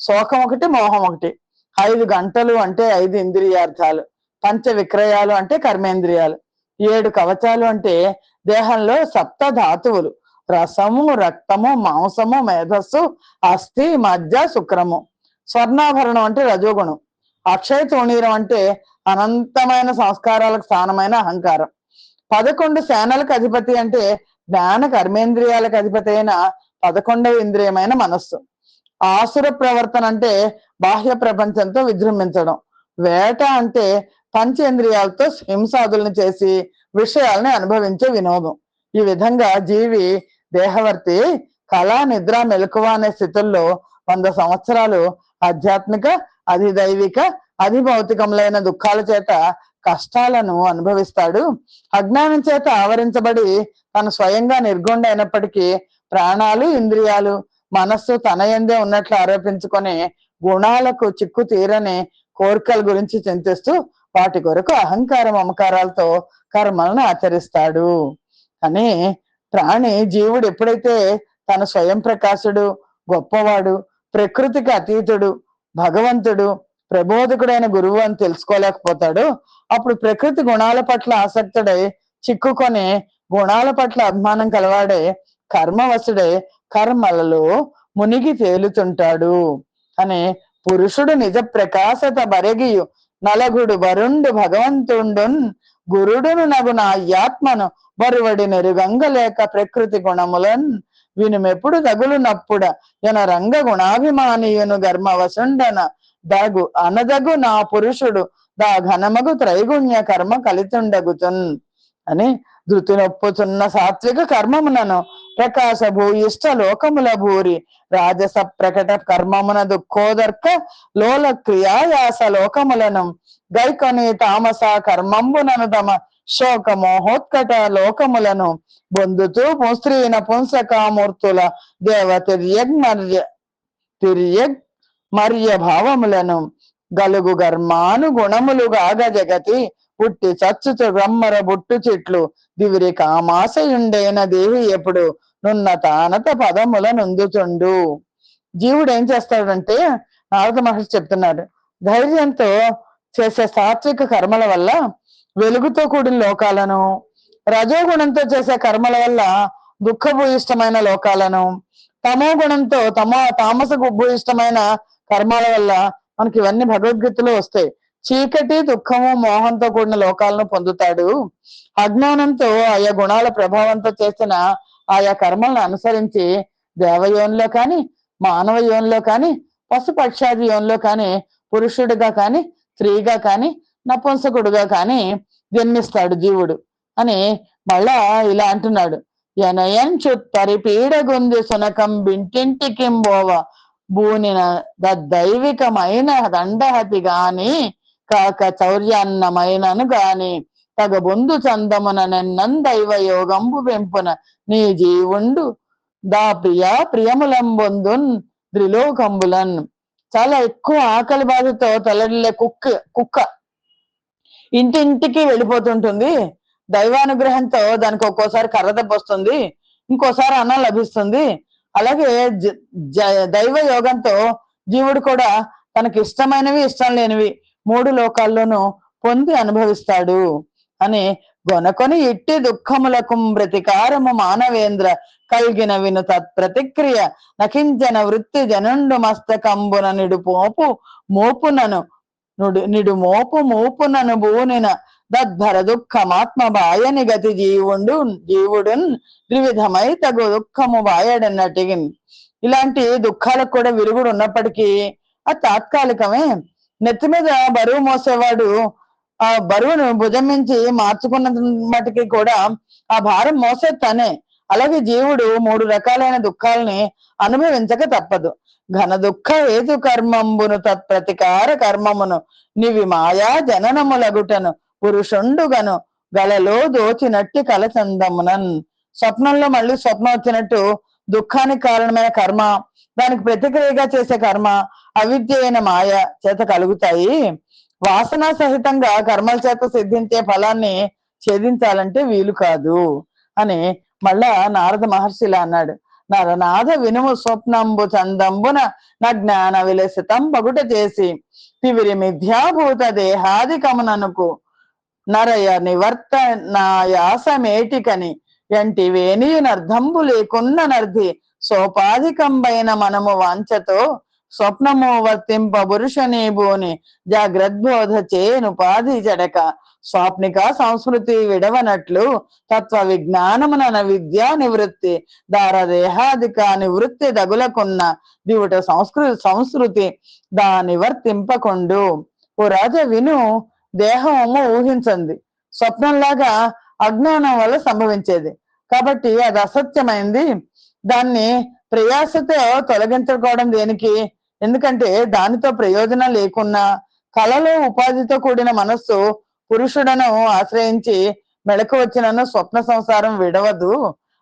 శోకం ఒకటి, మోహం ఒకటి, ఐదు గంటలు అంటే ఐదు ఇంద్రియార్థాలు, పంచ విక్రయాలు అంటే కర్మేంద్రియాలు, ఏడు కవచాలు అంటే దేహంలో సప్త ధాతువులు, రసము, రక్తము, మాంసము, మేధస్సు, అస్థి, మజ్జ, శుక్రము, స్వర్ణాభరణం అంటే రజోగుణం, అక్షయ తోణీరం అంటే అనంతమైన సంస్కారాలకు స్థానమైన అహంకారం, 11 సేనలకు అధిపతి అంటే జ్ఞాన కర్మేంద్రియాలకు అధిపతి అయిన 11వ ఇంద్రియమైన మనస్సు, ఆసుర ప్రవర్తన అంటే బాహ్య ప్రపంచంతో విజృంభించడం, వేట అంటే పంచేంద్రియాలతో హింసాదుల్ని చేసి విషయాల్ని అనుభవించే వినోదం. ఈ విధంగా జీవి దేహవర్తి కళా నిద్ర మెలకువ అనే స్థితుల్లో 100 సంవత్సరాలు ఆధ్యాత్మిక, అధిదైవిక, అధిభౌతికములైన దుఃఖాల చేత కష్టాలను అనుభవిస్తాడు. అజ్ఞానం చేత ఆవరించబడి తను స్వయంగా నిర్గుండ అయినప్పటికీ ప్రాణాలు, ఇంద్రియాలు, మనస్సు తన యందే ఉన్నట్లు ఆరోపించుకొని గుణాలకు చిక్కు తీరని కోరికల గురించి చింతిస్తూ వాటి కొరకు అహంకార మమకారాలతో కర్మలను ఆచరిస్తాడు. అని ప్రాణి జీవుడు ఎప్పుడైతే తన స్వయం ప్రకాశుడు, గొప్పవాడు, ప్రకృతికి అతీతుడు, భగవంతుడు, ప్రబోధకుడైన గురువు అని తెలుసుకోలేకపోతాడు, అప్పుడు ప్రకృతి గుణాల పట్ల ఆసక్తుడై చిక్కుకొని గుణాల పట్ల అభిమానం కలవాడే కర్మవశుడై కర్మలలో మునిగి తేలుతుంటాడు అని పురుషుడు నిజ ప్రకాశత బరగియు నలగుడు వరుండు భగవంతుండున్ గురుడును నగు నా ఆత్మను బరువడి నెరుగంగలేక ప్రకృతి గుణములన్ వినుమెప్పుడు తగులునప్పుడ ఎన రంగ గుణాభిమానియును గర్మవసుండన దగు అనదగు నా పురుషుడు దా ఘనమగు త్రైగుణ్య కర్మ కలితుండగుతున్ అని ధృతి నొప్పుచున్న సాత్విక కర్మమునను ప్రకాశ భూయిష్ట లోకముల భూరి రాజస ప్రకట కర్మమున దుఃఖోదర్క లోల క్రియాయాస లోకములను గైకొని తామస కర్మంబునను తమ శోక మోహోత్కట లోకములను బొందుతూ పుస్త్రీన పుంసకామూర్తుల దేవ తిర్యగ్ భావములను గలుగు గర్మాను గుణములుగాగ జగతి పుట్టి చచ్చుచు బ్రహ్మర బుట్టు చెట్లు దివిరి కామాశయుండైన దేవి ఎప్పుడు నున్న తానత పదముల నొందుచుండు. జీవుడు ఏం చేస్తాడంటే నారద మహర్షి చెప్తున్నారు. ధైర్యంతో చేసే సాత్విక కర్మల వల్ల వెలుగుతో కూడిన లోకాలను, రజోగుణంతో చేసే కర్మల వల్ల దుఃఖభూయిష్టమైన లోకాలను, తమో గుణంతో తామస భూయిష్టమైన కర్మాల వల్ల మనకి ఇవన్నీ భగవద్గీతలో వస్తాయి. చీకటి, దుఃఖము, మోహంతో కూడిన లోకాలను పొందుతాడు. అజ్ఞానంతో ఆయా గుణాల ప్రభావంతో చేసిన ఆయా కర్మలను అనుసరించి దేవయోనిలో కానీ, మానవ యోనిలో కానీ, పశుపక్షాది యోనిలో కానీ, పురుషుడిగా కానీ, స్త్రీగా కానీ, నపుంసకుడుగా కానీ జన్మిస్తాడు జీవుడు అని మళ్ళా ఇలా అంటున్నాడు. ఎనయన్ చుత్తరి పీడగొంది సునకం బింటింటికింబోవ బూనిన దైవికమైన దండహతి గాని కాక చౌర్యాన్నమైనను గాని తగబొందు చందమున నెన్నందైవ యోగంబు వెంపున నీ జీవుండు దా ప్రియములంబొందున్ త్రిలోకంబులన్. చాలా ఎక్కువ ఆకలి బాధతో తలడిల్లే కుక్క ఇంటింటికి వెళ్ళిపోతుంటుంది. దైవానుగ్రహంతో దానికి ఒక్కోసారి కర్ర దెబ్బ వస్తుంది, ఇంకోసారి అన్నం లభిస్తుంది. అలాగే దైవ యోగంతో జీవుడు కూడా తనకి ఇష్టమైనవి, ఇష్టం లేనివి 3 లోకాల్లోనూ పొంది అనుభవిస్తాడు అని గొనకొని ఇట్టి దుఃఖములకు ప్రతికారము మానవేంద్ర కలిగిన విను తత్ప్రతిక్రియ నకించన వృత్తి జనుండు మస్తకంబున నిడు మోపు మూపునను బూనిన దద్భర దుఃఖమాత్మ బాయని గతి జీవుడున్ త్రివిధమై తగు దుఃఖము బాయడన్నటికి. ఇలాంటి దుఃఖాలకు కూడా విరుగుడు ఉన్నప్పటికీ అది తాత్కాలికమే. నెత్తి మీద బరువు మోసేవాడు ఆ బరువును భుజం నుంచి మార్చుకున్న మటుకి కూడా ఆ భారం మోసే తనే. అలాగే జీవుడు 3 రకాలైన దుఃఖాలని అనుభవించక తప్పదు. ఘన దుఃఖ హేతు కర్మంబును తత్ప్రతికార కర్మమును నివి మాయా జననములగుటను పురుషుండుగను గలలో దోచినట్టి కలచందమునన్. స్వప్నంలో మళ్ళీ స్వప్నం వచ్చినట్టు దుఃఖానికి కారణమైన కర్మ, దానికి ప్రతిక్రియగా చేసే కర్మ అవిద్య అయిన మాయ చేత కలుగుతాయి. వాసనా సహితంగా కర్మల చేత సిద్ధించే ఫలాన్ని ఛేదించాలంటే వీలు కాదు అని మళ్ళా నారద మహర్షి ఇలా అన్నాడు. నరనాథ వినుము స్వప్నంబు చందంబున నా జ్ఞాన విలసితం పగుట చేసి తివిరి మిథ్యాభూత దేహాదికముననుకు నరయ నివర్త నాయాసమేటికని ఎంటి వేణియునర్ధంబు లేకున్న నర్ధి సోపాధికంబైన మనము వాంఛతో స్వప్నము వర్తింప పురుషని భూని జాగ్రద్బోధ చేనుపాధి జడక స్వాప్నిక సంస్కృతి విడవనట్లు తత్వ విజ్ఞానమున విద్యా నివృత్తి దారదేహాదిక నివృత్తి దగులకున్న దివుట సంస్కృతి దాని వర్తింపకుండు. ఓ రాజా విను, దేహము ఊహించింది, స్వప్నంలాగా అజ్ఞానం వల్ల సంభవించేది కాబట్టి అది అసత్యమైంది. దాన్ని ప్రయాసతో తొలగించుకోవడం దేనికి? ఎందుకంటే దానితో ప్రయోజనం లేకున్నా కళలో ఉపాధితో కూడిన మనస్సు పురుషుడను ఆశ్రయించి మెళకు వచ్చినను స్వప్న సంసారం విడవదు.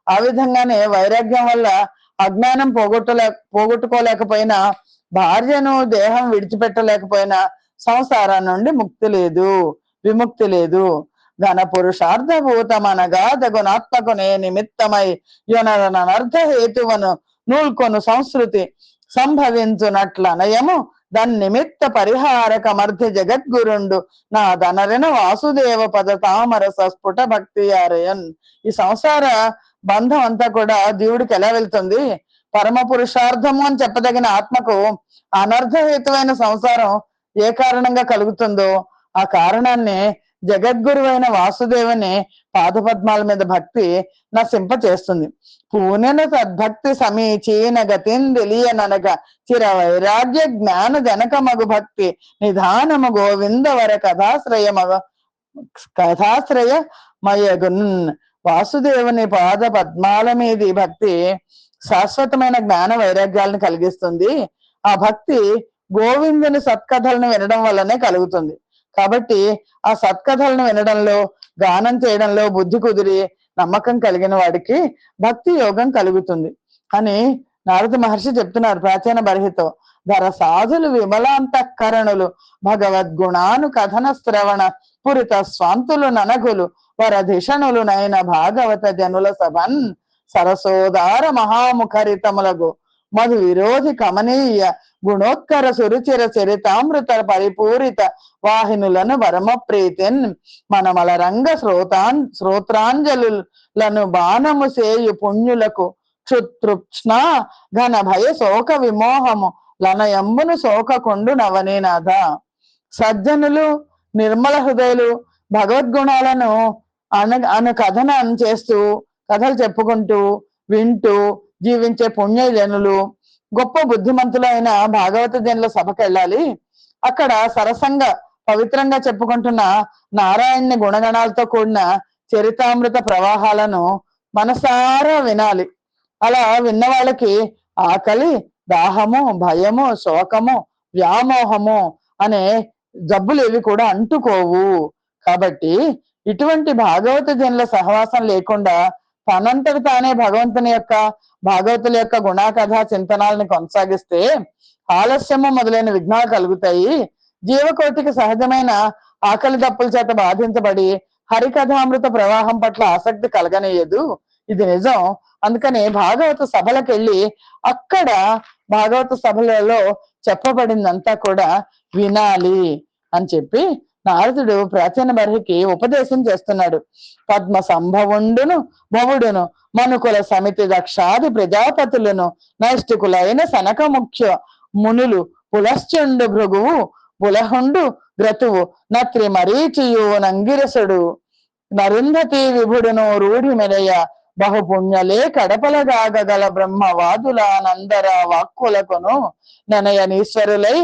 ఆ విధంగానే వైరాగ్యం వల్ల అజ్ఞానం పోగొట్టుకోలేకపోయినా, భార్యను దేహం విడిచిపెట్టలేకపోయినా సంసారం నుండి విముక్తి లేదు. ఘన పురుషార్థభూతమనగా గుణాత్మకునే నిమిత్తమై యునరనర్థ హేతువను నూల్కొను సంస్కృతి సంభవించునట్ల నయము దాని నిమిత్త పరిహారకమర్థ జగద్గురుండు నా ధనరిన వాసుదేవ పద తామర సస్ఫుట భక్తి ఆరయన్. ఈ సంసార బంధం అంతా కూడా దేవుడికి ఎలా వెళ్తుంది? పరమ పురుషార్థము అని చెప్పదగిన ఆత్మకు అనర్థహేతువైన సంసారం ఏ కారణంగా కలుగుతుందో ఆ కారణాన్ని జగద్గురువైన వాసుదేవుని పాదపద్మాల మీద భక్తి నశింప చేస్తుంది. పూనెన తద్భక్తి సమీచీన గతిందెలియననగ చిర వైరాగ్య జ్ఞాన జనక మగు భక్తి నిధానము గోవిందవర కథాశ్రయమయగున్. వాసుదేవుని పాద పద్మాల మీది భక్తి శాశ్వతమైన జ్ఞాన వైరాగ్యాలను కలిగిస్తుంది. ఆ భక్తి గోవిందుని సత్కథలను వినడం వల్లనే కలుగుతుంది. కాబట్టి ఆ సత్కథలను వినడంలో, గానం చేయడంలో బుద్ధి కుదిరి నమ్మకం కలిగిన వాడికి భక్తి యోగం కలుగుతుంది అని నారద మహర్షి చెప్తున్నారు ప్రాచీన బర్హితో. ధర సాధులు విమలాంతఃకరణులు భగవద్గుణాను కథన శ్రవణ పురిత స్వాంతులు ననగులు వరధిషణులు నైన భాగవత జనుల సభన్ సరసోదార మహాముఖరితములగు మధు విరోధి కమనీయ గుణోత్కర సురుచిర చరితామృత పరిపూరిత వాహినులను వరమ ప్రీతిన్ మనమల రంగ శ్రోత్రాంజలులను బాణము సేయు పుణ్యులకు క్షుతృప్ష్ణ ఘన భయ శోక విమోహము లనయంబును శోకకొండు నవనీనాథ. సజ్జనులు నిర్మల హృదయులు భగవద్గుణాలను కథనం చేస్తూ కథలు చెప్పుకుంటూ వింటూ జీవించే పుణ్యజనులు గొప్ప బుద్ధిమంతులైన భాగవత జనుల సభకు వెళ్ళాలి. అక్కడ సరసంగా పవిత్రంగా చెప్పుకుంటున్న నారాయణ్ణి గుణగణాలతో కూడిన చరితామృత ప్రవాహాలను మనసారా వినాలి. అలా విన్న వాళ్ళకి ఆకలి, దాహము, భయము, శోకము, వ్యామోహము అనే జబ్బులు ఇవి కూడా అంటుకోవు. కాబట్టి ఇటువంటి భాగవత జనుల సహవాసం లేకుండా తనంతటి తానే భగవంతుని యొక్క భాగవతుల యొక్క గుణాకథ చింతనాలను కొనసాగిస్తే ఆలస్యము మొదలైన విఘ్నాలు కలుగుతాయి. జీవకోటికి సహజమైన ఆకలి దప్పుల చేత బాధించబడి హరికథామృత ప్రవాహం పట్ల ఆసక్తి కలగనేయదు. ఇది నిజం. అందుకని భాగవత సభలకు వెళ్ళి అక్కడ భాగవత సభలలో చెప్పబడిందంతా కూడా వినాలి అని చెప్పి నారదుడు ప్రాచీన బర్హికి ఉపదేశం చేస్తున్నాడు. పద్మ సంభవుండును భవుడును మనుకుల సమితి దక్షాది ప్రజాపతులను నైష్టికులైన సనక ముఖ్య మునులు పులశ్చండు భృగువు పులహుండు గ్రతువు నత్రి మరీచియు నంగిరసుడు నరుంధతి విభుడును రూఢి మెలయ బహుపుణ్యలే కడపలగాగల బ్రహ్మవాదుల నందర వాక్కులకును ననయనీశ్వరులై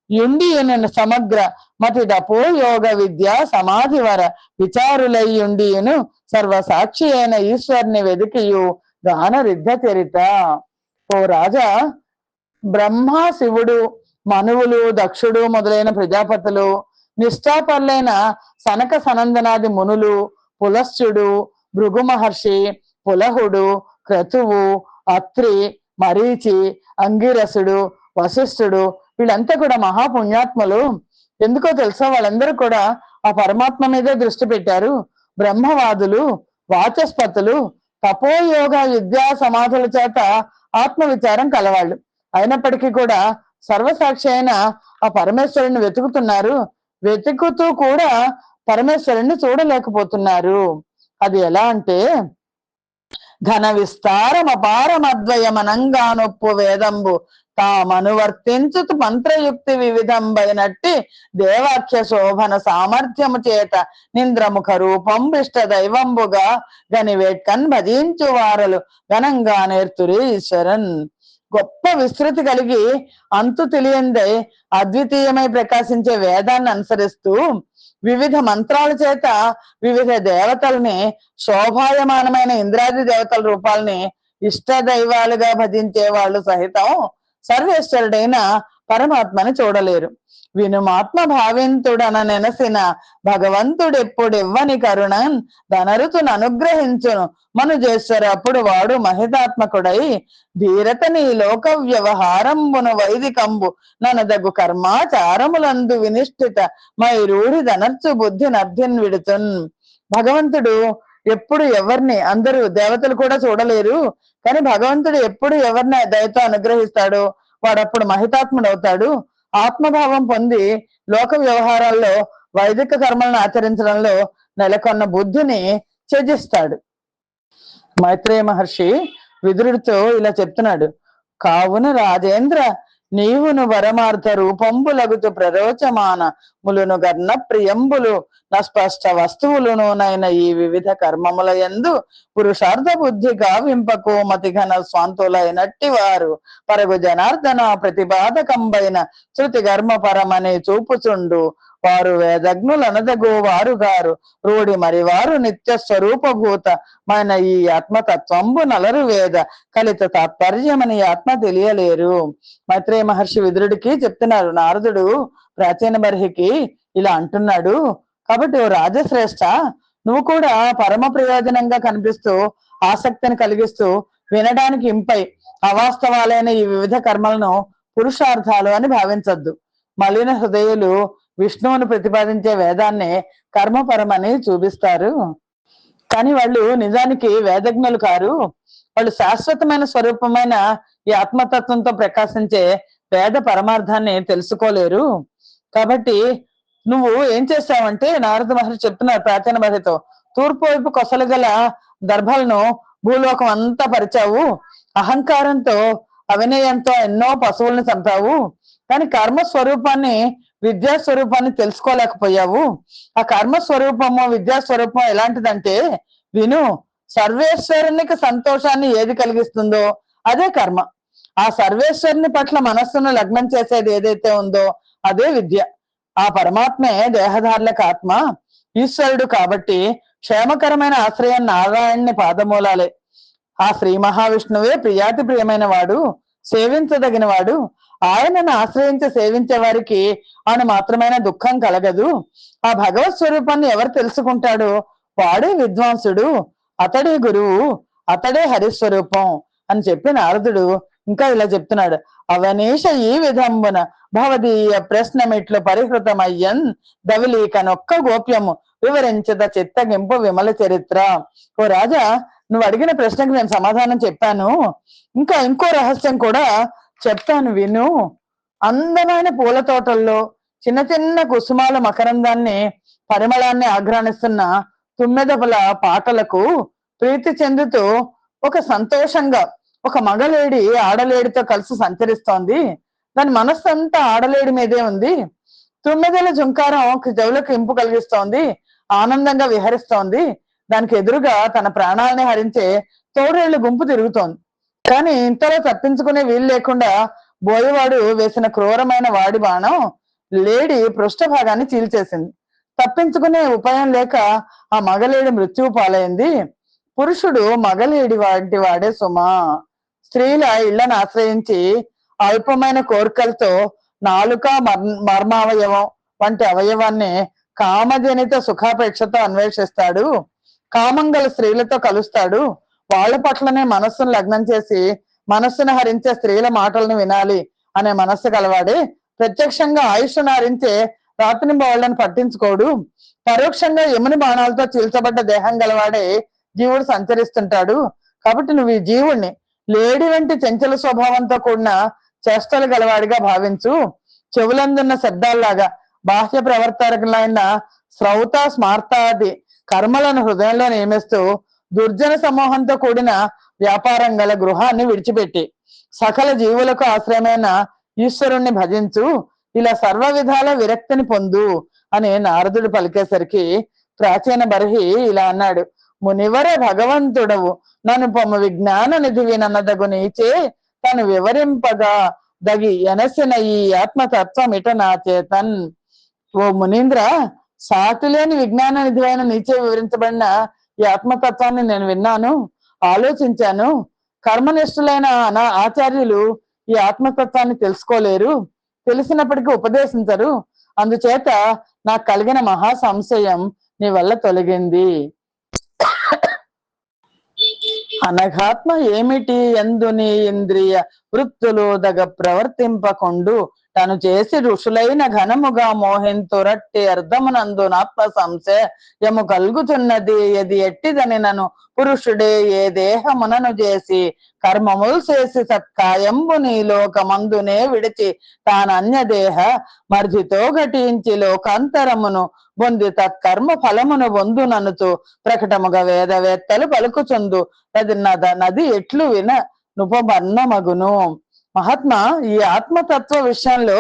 యుండియును సమగ్ర మతిదపో యోగ విద్య సమాధివర విచారులయ్యుండియును సర్వసాక్షి అయిన ఈశ్వరుని వెదికియు గాన రిద్ధ చరిత. ఓ రాజా, బ్రహ్మ, శివుడు, మనువులు, దక్షుడు మొదలైన ప్రజాపతులు, నిష్ఠాపరులైన సనక సనందనాది మునులు, పులశ్చుడు, భృగు మహర్షి, పులహుడు, క్రతువు, అత్రి, మరీచి, అంగిరసుడు, వశిష్ఠుడు వీళ్ళంతా కూడా మహాపుణ్యాత్మలు. ఎందుకో తెలుసా? వాళ్ళందరూ కూడా ఆ పరమాత్మ మీదే దృష్టి పెట్టారు. బ్రహ్మవాదులు, వాచస్పతులు, తపోయోగ విద్యా సమాధుల చేత ఆత్మవిచారం కలవాళ్ళు అయినప్పటికీ కూడా సర్వసాక్షి అయిన ఆ పరమేశ్వరుని వెతుకుతున్నారు. వెతుకుతూ కూడా పరమేశ్వరుణ్ణి చూడలేకపోతున్నారు. అది ఎలా అంటే, ఘన విస్తారం అపారమద్వయమనంగానొప్పు వేదంబు తామనువర్తించు మంత్రయుక్తి వివిధంబైనట్టి దేవాఖ్య శోభన సామర్థ్యము చేత నింద్రముఖ రూపం ఇష్ట దైవంబుగా గనివేట్కన్ భజించు వారలు ఘనంగా నేర్తురి ఈశ్వరన్. గొప్ప విస్తృతి కలిగి అంతు తెలియందే అద్వితీయమై ప్రకాశించే వేదాన్ని అనుసరిస్తూ వివిధ మంత్రాల చేత వివిధ దేవతల్ని, శోభాయమానమైన ఇంద్రాది దేవతల రూపాలని ఇష్ట దైవాలుగా భజించే వాళ్ళు సహితం సర్వేశ్వరుడైన పరమాత్మని చూడలేరు. వినుమాత్మ భావింతుడన నెనసిన భగవంతుడెప్పుడెవ్వని కరుణన్ ధనరుతును అనుగ్రహించును మనుజేశ్వర అప్పుడు వాడు మహితాత్మకుడై ధీరతని లోక వ్యవహారంబును వైదికంబు ననదగు కర్మాచారములందు వినిష్ఠిత మై రూఢి ధనర్చు బుద్ధి నభ్యన్ విడుతున్. భగవంతుడు ఎప్పుడు ఎవరిని, అందరూ దేవతలు కూడా చూడలేరు, కానీ భగవంతుడు ఎప్పుడు ఎవరిని దయతో అనుగ్రహిస్తాడు వాడప్పుడు మహితాత్ముడు అవుతాడు. ఆత్మభావం పొంది లోక వ్యవహారాల్లో వైదిక కర్మలను ఆచరించడంలో నెలకొన్న బుద్ధిని త్యజిస్తాడు. మైత్రేయ మహర్షి విదురుడితో ఇలా చెప్తున్నాడు. కావున రాజేంద్ర నీవును వరమార్థ రూపంబులగుతు ప్రరోచమాన ములును గర్ణ ప్రియంబులు నస్పష్ట వస్తువులును నైన ఈ వివిధ కర్మముల యందు పురుషార్థ బుద్ధి గావింపకు మతిఘన స్వాంతులైనట్టి వారు పరగు జనార్దన ప్రతిపాదకంబైన శృతి కర్మ పరమని చూపుచుండు వారు వేదజ్ఞులనదగు వారు గారు రూఢి మరి వారు నిత్య స్వరూపభూత మన ఈ ఆత్మతత్వంబు నలరు వేద కలిత తాత్పర్యమని ఆత్మ తెలియలేరు. మైత్రేయ మహర్షి విదురుడికి చెప్తున్నారు. నారదుడు ప్రాచీన బర్హికి ఇలా అంటున్నాడు. కాబట్టి ఓ రాజశ్రేష్ఠ, నువ్వు కూడా పరమ ప్రయోజనంగా కనిపిస్తూ ఆసక్తిని కలిగిస్తూ వినడానికి ఇంపై అవాస్తవాలైన ఈ వివిధ కర్మలను పురుషార్థాలు అని భావించద్దు. మలిన హృదయులు విష్ణువును ప్రతిపాదించే వేదాన్ని కర్మపరమని చూపిస్తారు. కానీ వాళ్ళు నిజానికి వేదజ్ఞులు కారు. వాళ్ళు శాశ్వతమైన స్వరూపమైన ఈ ఆత్మతత్వంతో ప్రకాశించే వేద పరమార్థాన్ని తెలుసుకోలేరు. కాబట్టి నువ్వు ఏం చేస్తావంటే, నారద మహర్షి చెప్తున్నారు ప్రాచీన మహర్షితో, తూర్పు వైపు కొసలు గల దర్భలను భూలోకం అంతా పరిచావు, అహంకారంతో అవినయంతో ఎన్నో పశువుల్ని చంపావు, కానీ కర్మ స్వరూపాన్ని విద్యా స్వరూపాన్ని తెలుసుకోలేకపోయావు. ఆ కర్మ స్వరూపము విద్యా స్వరూపం ఎలాంటిదంటే విను, సర్వేశ్వరునికి సంతోషాన్ని ఏది కలిగిస్తుందో అదే కర్మ. ఆ సర్వేశ్వరుని పట్ల మనస్సును లగ్నం చేసేది ఏదైతే ఉందో అదే విద్య. ఆ పరమాత్మే దేహధారులకు ఆత్మ, ఈశ్వరుడు. కాబట్టి క్షేమకరమైన ఆశ్రయం నారాయణుని పాదమూలాలే. ఆ శ్రీ మహావిష్ణువే ప్రియాతి ప్రియమైన వాడు, సేవించదగిన వాడు. ఆయనను ఆశ్రయించి సేవించే వారికి ఆయన మాత్రమైన దుఃఖం కలగదు. ఆ భగవత్ స్వరూపాన్ని ఎవరు తెలుసుకుంటాడో వాడే విద్వాంసుడు, అతడే గురువు, అతడే హరిస్వరూపం అని చెప్పి నారదుడు ఇంకా ఇలా చెప్తున్నాడు. అవనీష ఈ విధంబున భవదీయ ప్రశ్నమిట్లు పరిహృతమయ్యన్ దవిలీకనొక్క గోప్యము వివరించద చిత్తగింపు విమల చరిత్ర. ఓ రాజా, నువ్వు అడిగిన ప్రశ్నకు నేను సమాధానం చెప్పాను. ఇంకా ఇంకో రహస్యం కూడా చెప్తాను విను. అందమైన పూల తోటల్లో చిన్న చిన్న కుసుమాల మకరందాన్ని పరిమళాన్ని ఆఘ్రానిస్తున్న తుమ్మెదపుల పాటలకు ప్రీతి చెందుతూ ఒక సంతోషంగా ఒక మగలేడి ఆడలేడితో కలిసి సంచరిస్తోంది. దాని మనస్సు అంతా ఆడలేడి మీదే ఉంది. తుమ్మెదల జుంకారం చెవులకు ఇంపు కలిగిస్తోంది, ఆనందంగా విహరిస్తోంది. దానికి ఎదురుగా తన ప్రాణాలని హరించే తోడేళ్ల గుంపు తిరుగుతోంది. కానీ ఇంతలో తప్పించుకునే వీలు లేకుండా బోయవాడు వేసిన క్రూరమైన వాడి బాణం లేడి పృష్ఠభాగాన్ని చీల్చేసింది. తప్పించుకునే ఉపాయం లేక ఆ మగలేడి మృత్యువు పాలైంది. పురుషుడు మగలేడి వంటి వాడే సుమా. స్త్రీల ఇళ్లను ఆశ్రయించి అల్పమైన కోరికలతో నాలుక మర్మావయవం వంటి అవయవాన్ని కామజనిత సుఖాపేక్షతో అన్వేషిస్తాడు. కామంగల స్త్రీలతో కలుస్తాడు. వాళ్ళ పట్లనే మనస్సును లగ్నం చేసి మనస్సును హరించే స్త్రీల మాటలను వినాలి అనే మనస్సు కలవాడే. ప్రత్యక్షంగా ఆయుష్ను హరించే రాత్రి వాళ్ళని పట్టించుకోడు. పరోక్షంగా యముని బాణాలతో చీల్చబడ్డ దేహం గలవాడే జీవుడు సంచరిస్తుంటాడు. కాబట్టి నువ్వు ఈ జీవుణ్ణి లేడి వంటి చంచల స్వభావంతో కూడిన చేష్టలు గలవాడిగా భావించు. చెవులందున్న శబ్దాల్లాగా బాహ్య ప్రవర్తకులైన శ్రౌత స్మార్తాది కర్మలను హృదయంలో నియమిస్తూ దుర్జన సమూహంతో కూడిన వ్యాపారం గల గృహాన్ని విడిచిపెట్టి సకల జీవులకు ఆశ్రయమైన ఈశ్వరుణ్ణి భజించు. ఇలా సర్వ విధాల విరక్తిని పొందు అని నారదుడు పలికేసరికి ప్రాచీన బర్హి ఇలా అన్నాడు. మునివర భగవంతుడవు నన్ను పొమ్మ విజ్ఞాన నిధివి నన్నదగు నీచే తను వివరింపగా దగి ఎనసిన ఈ ఆత్మతత్వమిట నా చేతన్. ఓ మునీంద్ర, సాటిలేని విజ్ఞాన నిధివైన నీచే వివరించబడిన ఈ ఆత్మతత్వాన్ని నేను విన్నాను, ఆలోచించాను. కర్మనిష్ఠులైన ఆచార్యులు ఈ ఆత్మతత్వాన్ని తెలుసుకోలేరు, తెలిసినప్పటికీ ఉపదేశించరు. అందుచేత నాకు కలిగిన మహా సంశయం నీ వల్ల తొలగింది. అనఘాత్మ ఏమిటి ఎందుని ఇంద్రియ వృత్తులు దగ ప్రవర్తింపకుండు తను చేసి ఋషులైన ఘనముగా మోహింతురట్టి అర్ధమునందునాత్మ సంశయము కలుగుతున్నది. ఎది ఎట్టిదని నన్ను పురుషుడే ఏ దేహమునను చేసి కర్మములు చేసి సత్కాయంబు నీ లోకమందునే విడిచి తాను అన్యదేహ మర్జితో ఘటించి లోకాంతరమును పొంది తత్కర్మ ఫలమును పొందుననుచు ప్రకటముగా వేదవేత్తలు పలుకుచుందు నది ఎట్లు విన నుపమగును. మహాత్మా, ఈ ఆత్మతత్వ విషయంలో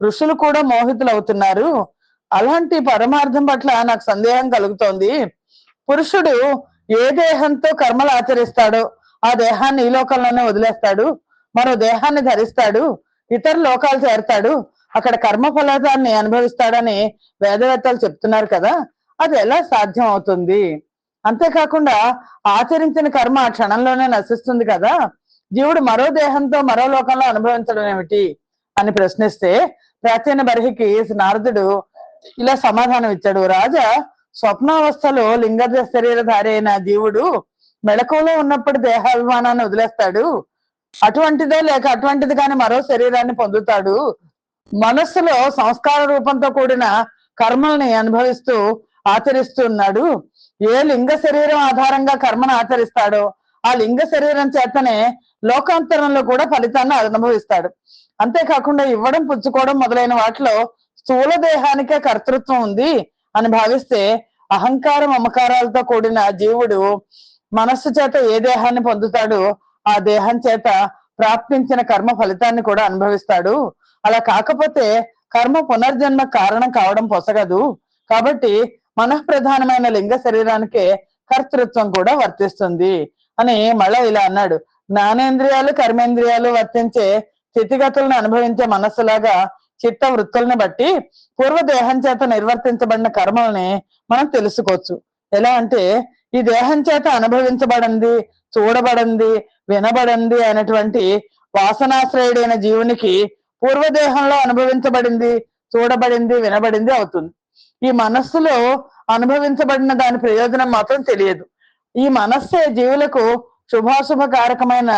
ఋషులు కూడా మోహితులు అవుతున్నారు. అలాంటి పరమార్థం పట్ల నాకు సందేహం కలుగుతోంది. పురుషుడు ఏ దేహంతో కర్మలు ఆచరిస్తాడో ఆ దేహాన్ని ఈ లోకంలోనే వదిలేస్తాడు, మరో దేహాన్ని ధరిస్తాడు, ఇతర లోకాలు చేరతాడు, అక్కడ కర్మ ఫలితాన్ని అనుభవిస్తాడని వేదవేత్తలు చెప్తున్నారు కదా. అది ఎలా సాధ్యం అవుతుంది? అంతేకాకుండా ఆచరించిన కర్మ ఆ క్షణంలోనే నశిస్తుంది కదా. జీవుడు మరో దేహంతో మరో లోకంలో అనుభవించడం ఏమిటి అని ప్రశ్నిస్తే ప్రాచీన బర్హికి నారదుడు ఇలా సమాధానం ఇచ్చాడు. రాజా, స్వప్నావస్థలో లింగ శరీరధారి అయిన జీవుడు మెళకువలో ఉన్నప్పుడు దేహాభిమానాన్ని వదిలేస్తాడు. అటువంటిదో లేక అటువంటిది కానీ మరో శరీరాన్ని పొందుతాడు. మనస్సులో సంస్కార రూపంతో కూడిన కర్మల్ని అనుభవిస్తూ ఆచరిస్తూ ఉన్నాడు. ఏ లింగ శరీరం ఆధారంగా కర్మను ఆచరిస్తాడో ఆ లింగ శరీరం చేతనే లోకాంతరంలో కూడా ఫలితాన్ని అనుభవిస్తాడు. అంతేకాకుండా ఇవ్వడం పుచ్చుకోవడం మొదలైన వాటిలో స్థూల దేహానికే కర్తృత్వం ఉంది అని భావిస్తే అహంకారం మమకారాలతో కూడిన జీవుడు మనస్సు చేత ఏ దేహాన్ని పొందుతాడో ఆ దేహం చేత ప్రాప్తించిన కర్మ ఫలితాన్ని కూడా అనుభవిస్తాడు. అలా కాకపోతే కర్మ పునర్జన్మ కారణం కావడం పొసగదు. కాబట్టి మనఃప్రధానమైన లింగ శరీరానికే కర్తృత్వం కూడా వర్తిస్తుంది అని మళ్ళా ఇలా అన్నాడు. జ్ఞానేంద్రియాలు కర్మేంద్రియాలు వర్తించే స్థితిగతులను అనుభవించే మనస్సులాగా చిత్త వృత్తుల్ని బట్టి పూర్వ దేహం చేత నిర్వర్తించబడిన కర్మల్ని మనం తెలుసుకోవచ్చు. ఎలా అంటే ఈ దేహం చేత అనుభవించబడింది, చూడబడింది, వినబడింది అయినటువంటి వాసనాశ్రయుడైన జీవునికి పూర్వదేహంలో అనుభవించబడింది, చూడబడింది, వినబడింది అవుతుంది. ఈ మనస్సులో అనుభవించబడిన దాని ప్రయోజనం మాత్రం తెలియదు. ఈ మనస్సే జీవులకు శుభాశుభ కారకమైన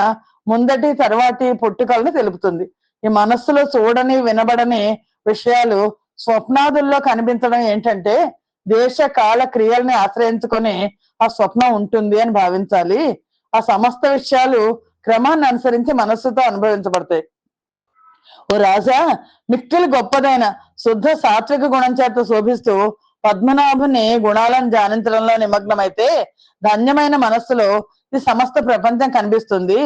ముందటి తర్వాతి పుట్టుకలను తెలుపుతుంది. ఈ మనస్సులో చూడని వినబడని విషయాలు స్వప్నాదుల్లో కనిపించడం ఏంటంటే దేశ కాల క్రియల్ని ఆశ్రయించుకొని ఆ స్వప్నం ఉంటుంది అని భావించాలి. ఆ సమస్త విషయాలు క్రమాన్ని అనుసరించి మనస్సుతో అనుభవించబడతాయి. ఓ రాజా, మిక్కిలి గొప్పదైన శుద్ధ సాత్విక గుణం చేత శోభిస్తూ పద్మనాభుని గుణాలను ధ్యానించడంలో నిమగ్నమైతే ధన్యమైన మనస్సులో ఈ సమస్త ప్రపంచం కనిపిస్తుంది.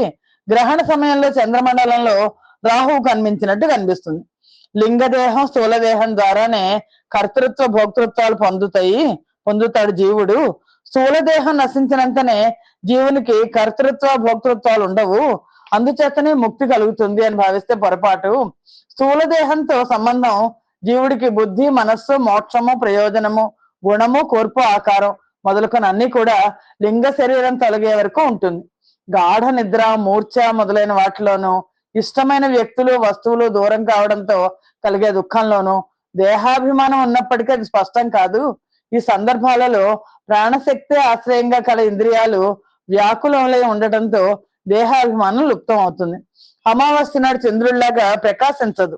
గ్రహణ సమయంలో చంద్రమండలంలో రాహువు కనిపించినట్టు కనిపిస్తుంది. లింగదేహం స్థూలదేహం ద్వారానే కర్తృత్వ భోక్తృత్వాలు పొందుతాడు జీవుడు. స్థూలదేహం నశించినంతనే జీవునికి కర్తృత్వ భోక్తృత్వాలు ఉండవు. అందుచేతనే ముక్తి కలుగుతుంది అని భావిస్తే పొరపాటు. స్థూల దేహంతో సంబంధం జీవుడికి బుద్ధి, మనస్సు, మోక్షము, ప్రయోజనము, గుణము, కోర్పు, ఆకారం మొదలుకొని అన్ని కూడా లింగ శరీరం తొలగే వరకు ఉంటుంది. గాఢ నిద్ర, మూర్ఛ మొదలైన వాటిలోనూ ఇష్టమైన వ్యక్తులు, వస్తువులు దూరం కావడంతో కలిగే దుఃఖంలోనూ దేహాభిమానం ఉన్నప్పటికీ అది స్పష్టం కాదు. ఈ సందర్భాలలో ప్రాణశక్తి ఆశ్రయంగా కల ఇంద్రియాలు వ్యాకులంలో ఉండటంతో దేహాభిమానం లుప్తం అవుతుంది. అమావాస్య నాడు చంద్రుడిలాగా ప్రకాశించదు.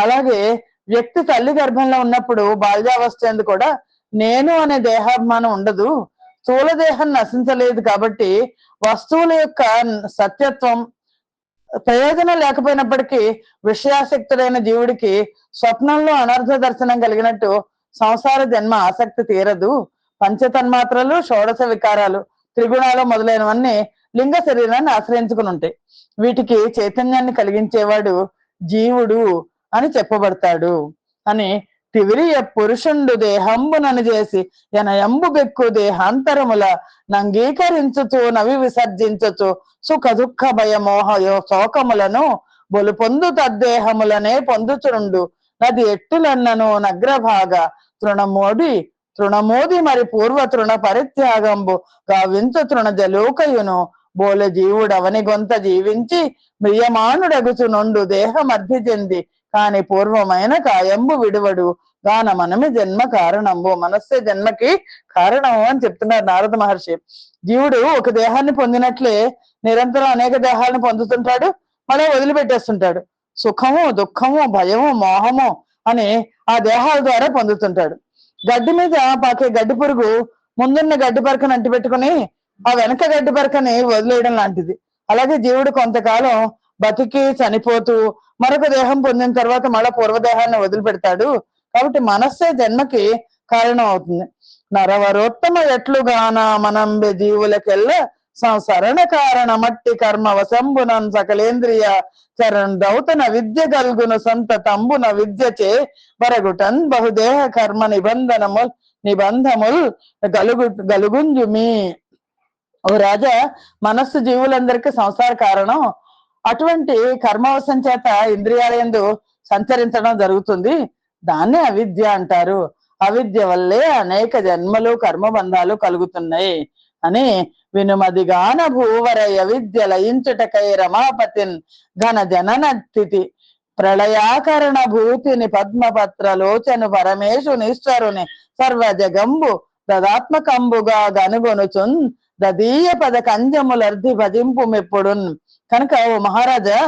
అలాగే వ్యక్తి తల్లి గర్భంలో ఉన్నప్పుడు బాల్యావస్థ కూడా నేను అనే దేహాభిమానం ఉండదు. స్థూల దేహం నశించలేదు కాబట్టి వస్తువుల యొక్క సత్యత్వం ప్రయోజనం లేకపోయినప్పటికీ విషయాసక్తుడైన జీవుడికి స్వప్నంలో అనర్థ దర్శనం కలిగినట్టు సంసార జన్మ ఆసక్తి తీరదు. పంచతన్మాత్రలు, షోడశ వికారాలు, త్రిగుణాలు మొదలైనవన్నీ లింగ శరీరాన్ని ఆశ్రయించుకుని ఉంటాయి. వీటికి చైతన్యాన్ని కలిగించేవాడు జీవుడు అని చెప్పబడతాడు అని తివిరియ పురుషుండు దేహంబునని చేసి ఎనయంబు బెక్కు దేహాంతరముల నంగీకరించుచు నవి విసర్జించచ్చు సుఖ దుఃఖ భయమోహ శోకములను బొలు పొందు తద్దేహములనే పొందుచుండు నది ఎట్టులన్నను నగ్రభాగ తృణమోది మరి పూర్వ తృణ పరిత్యాగంబు గావించు తృణ జలోకయును బోల జీవుడవని గొంత జీవించి మ్రియమానుడగుచు నుండు దేహమర్ధి చెంది కాని పూర్వమైన కాయంబు విడువడు గాన మనమి జన్మ కారణంబు. మనస్సే జన్మకి కారణము అని చెప్తున్నారు నారద మహర్షి. జీవుడు ఒక దేహాన్ని పొందినట్లే నిరంతరం అనేక దేహాలను పొందుతుంటాడు, మళ్ళీ వదిలిపెట్టేస్తుంటాడు. సుఖము, దుఃఖము, భయము, మోహము అని ఆ దేహాల ద్వారా పొందుతుంటాడు. గడ్డి మీద పాకే గడ్డి పురుగు ముందున్న గడ్డి పరకను అంటి పెట్టుకుని ఆ వెనక గడ్డి పరకని వదిలేయడం లాంటిది. అలాగే జీవుడు కొంతకాలం బతికి చనిపోతూ మరొక దేహం పొందిన తర్వాత మళ్ళా పూర్వదేహాన్ని వదిలిపెడతాడు. కాబట్టి మనస్సే జన్మకి కారణం అవుతుంది. నరవరోత్తమ ఎట్లుగాన మనంబె జీవులకెల్ల సంసరణ కారణ మట్టి కర్మ వశంబునన్ సకలేంద్రియ చరణ్ దౌతన విద్య గల్గును సంత తంబున విద్యచే బరగుటన్ బహుదేహ కర్మ నిబంధముల్ గలుగుంజుమి. ఓ రాజా, మనస్సు జీవులందరికీ సంసార కారణం. అటువంటి కర్మవశం చేత ఇంద్రియాలయందు సంచరించడం జరుగుతుంది. దాన్నే అవిద్య అంటారు. అవిద్య వల్లే అనేక జన్మలు కర్మబంధాలు కలుగుతున్నాయి అని వినుమదిగాన భూవరయ విద్య లయించుటకై రమాపతిన్ ఘన జనన స్థితి ప్రళయాకరణ భూతిని పద్మపత్ర లోచను పరమేశునీశ్వరుని సర్వ జగంబు దదాత్మకంబుగా గనుగొనుచున్ దదీయ పద కంజములర్ధి భజింపు మెప్పుడున్. కనుక ఓ మహారాజా,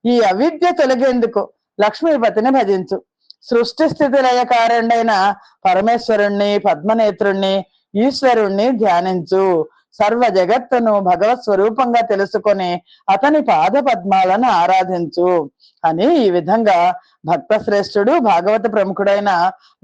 ఈ అవిద్య తొలగేందుకు లక్ష్మీపతిని భజించు. సృష్టి స్థితి లయకారుడైన పరమేశ్వరుణ్ణి, పద్మనేత్రుణ్ణి, ఈశ్వరుణ్ణి ధ్యానించు, సర్వ జగత్తును భగవత్ స్వరూపంగా తెలుసుకొని అతని పాద పద్మాలను ఆరాధించు అని ఈ విధంగా భక్త శ్రేష్ఠుడు భాగవత ప్రముఖుడైన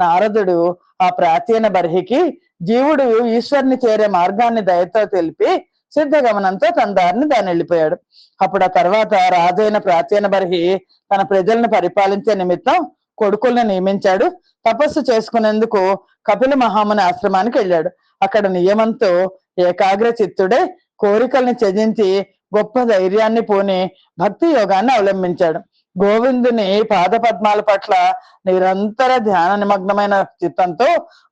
నారదుడు ఆ ప్రాచీన బర్హికి జీవుడు ఈశ్వరుని చేరే మార్గాన్ని దయతో తెలిపి సిద్ధగమనంతో తన దారిని దాన్ని వెళ్ళిపోయాడు. అప్పుడు ఆ తర్వాత రాజైన ప్రాచీన బర్హి తన ప్రజలను పరిపాలించే నిమిత్తం కొడుకుల్ని నియమించాడు. తపస్సు చేసుకునేందుకు కపిల మహాముని ఆశ్రమానికి వెళ్ళాడు. అక్కడ నియమంతో ఏకాగ్ర చిత్తుడే కోరికల్ని త్యజించి గొప్ప ధైర్యాన్ని పూని భక్తి యోగాన్ని అవలంబించాడు. గోవిందుని పాద పద్మాల పట్ల నిరంతర ధ్యాన నిమగ్నమైన చిత్తంతో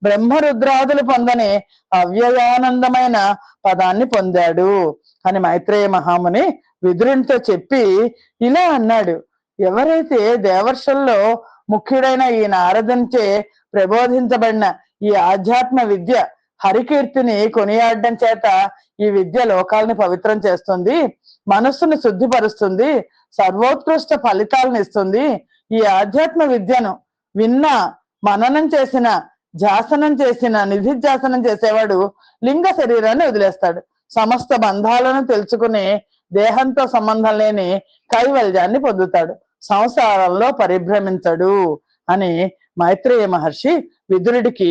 బ్రహ్మరుద్రాదులు పొందని అవ్యయానందమైన పదాన్ని పొందాడు అని మైత్రేయ మహాముని విదురునితో చెప్పి ఇలా అన్నాడు. ఎవరైతే దేవర్షుల్లో ముఖ్యుడైన ఈ నారదునిచే ప్రబోధించబడిన ఈ ఆధ్యాత్మ విద్య హరికీర్తిని కొనియాడడం చేత ఈ విద్య లోకాలని పవిత్రం చేస్తుంది, మనస్సును శుద్ధిపరుస్తుంది, సర్వోత్కృష్ట ఫలితాలను ఇస్తుంది. ఈ ఆధ్యాత్మ విద్యను విన్న, మననం చేసిన, ధ్యాసనం చేసిన, నిధిధ్యాసనం చేసేవాడు లింగ శరీరాన్ని వదిలేస్తాడు. సమస్త బంధాలను తెలుసుకుని దేహంతో సంబంధం లేని కైవల్యాన్ని పొందుతాడు, సంసారంలో పరిభ్రమించడు అని మైత్రేయ మహర్షి విదురుడికి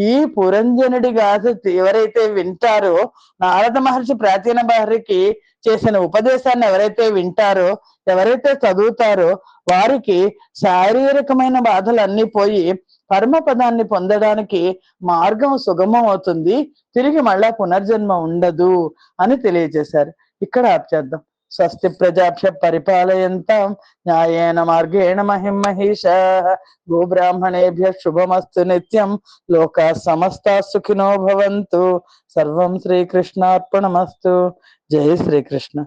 ఈ పురంజనుడి గాథ ఎవరైతే వింటారో, నారద మహర్షి ప్రాచీన బర్హికి చేసిన ఉపదేశాన్ని ఎవరైతే వింటారో, ఎవరైతే చదువుతారో వారికి శారీరకమైన బాధలన్నీ పోయి పరమపదాన్ని పొందడానికి మార్గం సుగమం అవుతుంది, తిరిగి మళ్ళా పునర్జన్మ ఉండదు అని తెలియజేశారు. ఇక్కడ ఆప్చేద్దాం. స్వస్తి ప్రజాభ్య పరిపాలయంతాం న్యాయేన మార్గేణ మహిం మహిషాః గోబ్రాహ్మణేభ్య శుభమస్తు నిత్యం లోకా సమస్తా సుఖినో భవంతు. సర్వం శ్రీకృష్ణార్పణమస్తు. జై శ్రీకృష్ణ.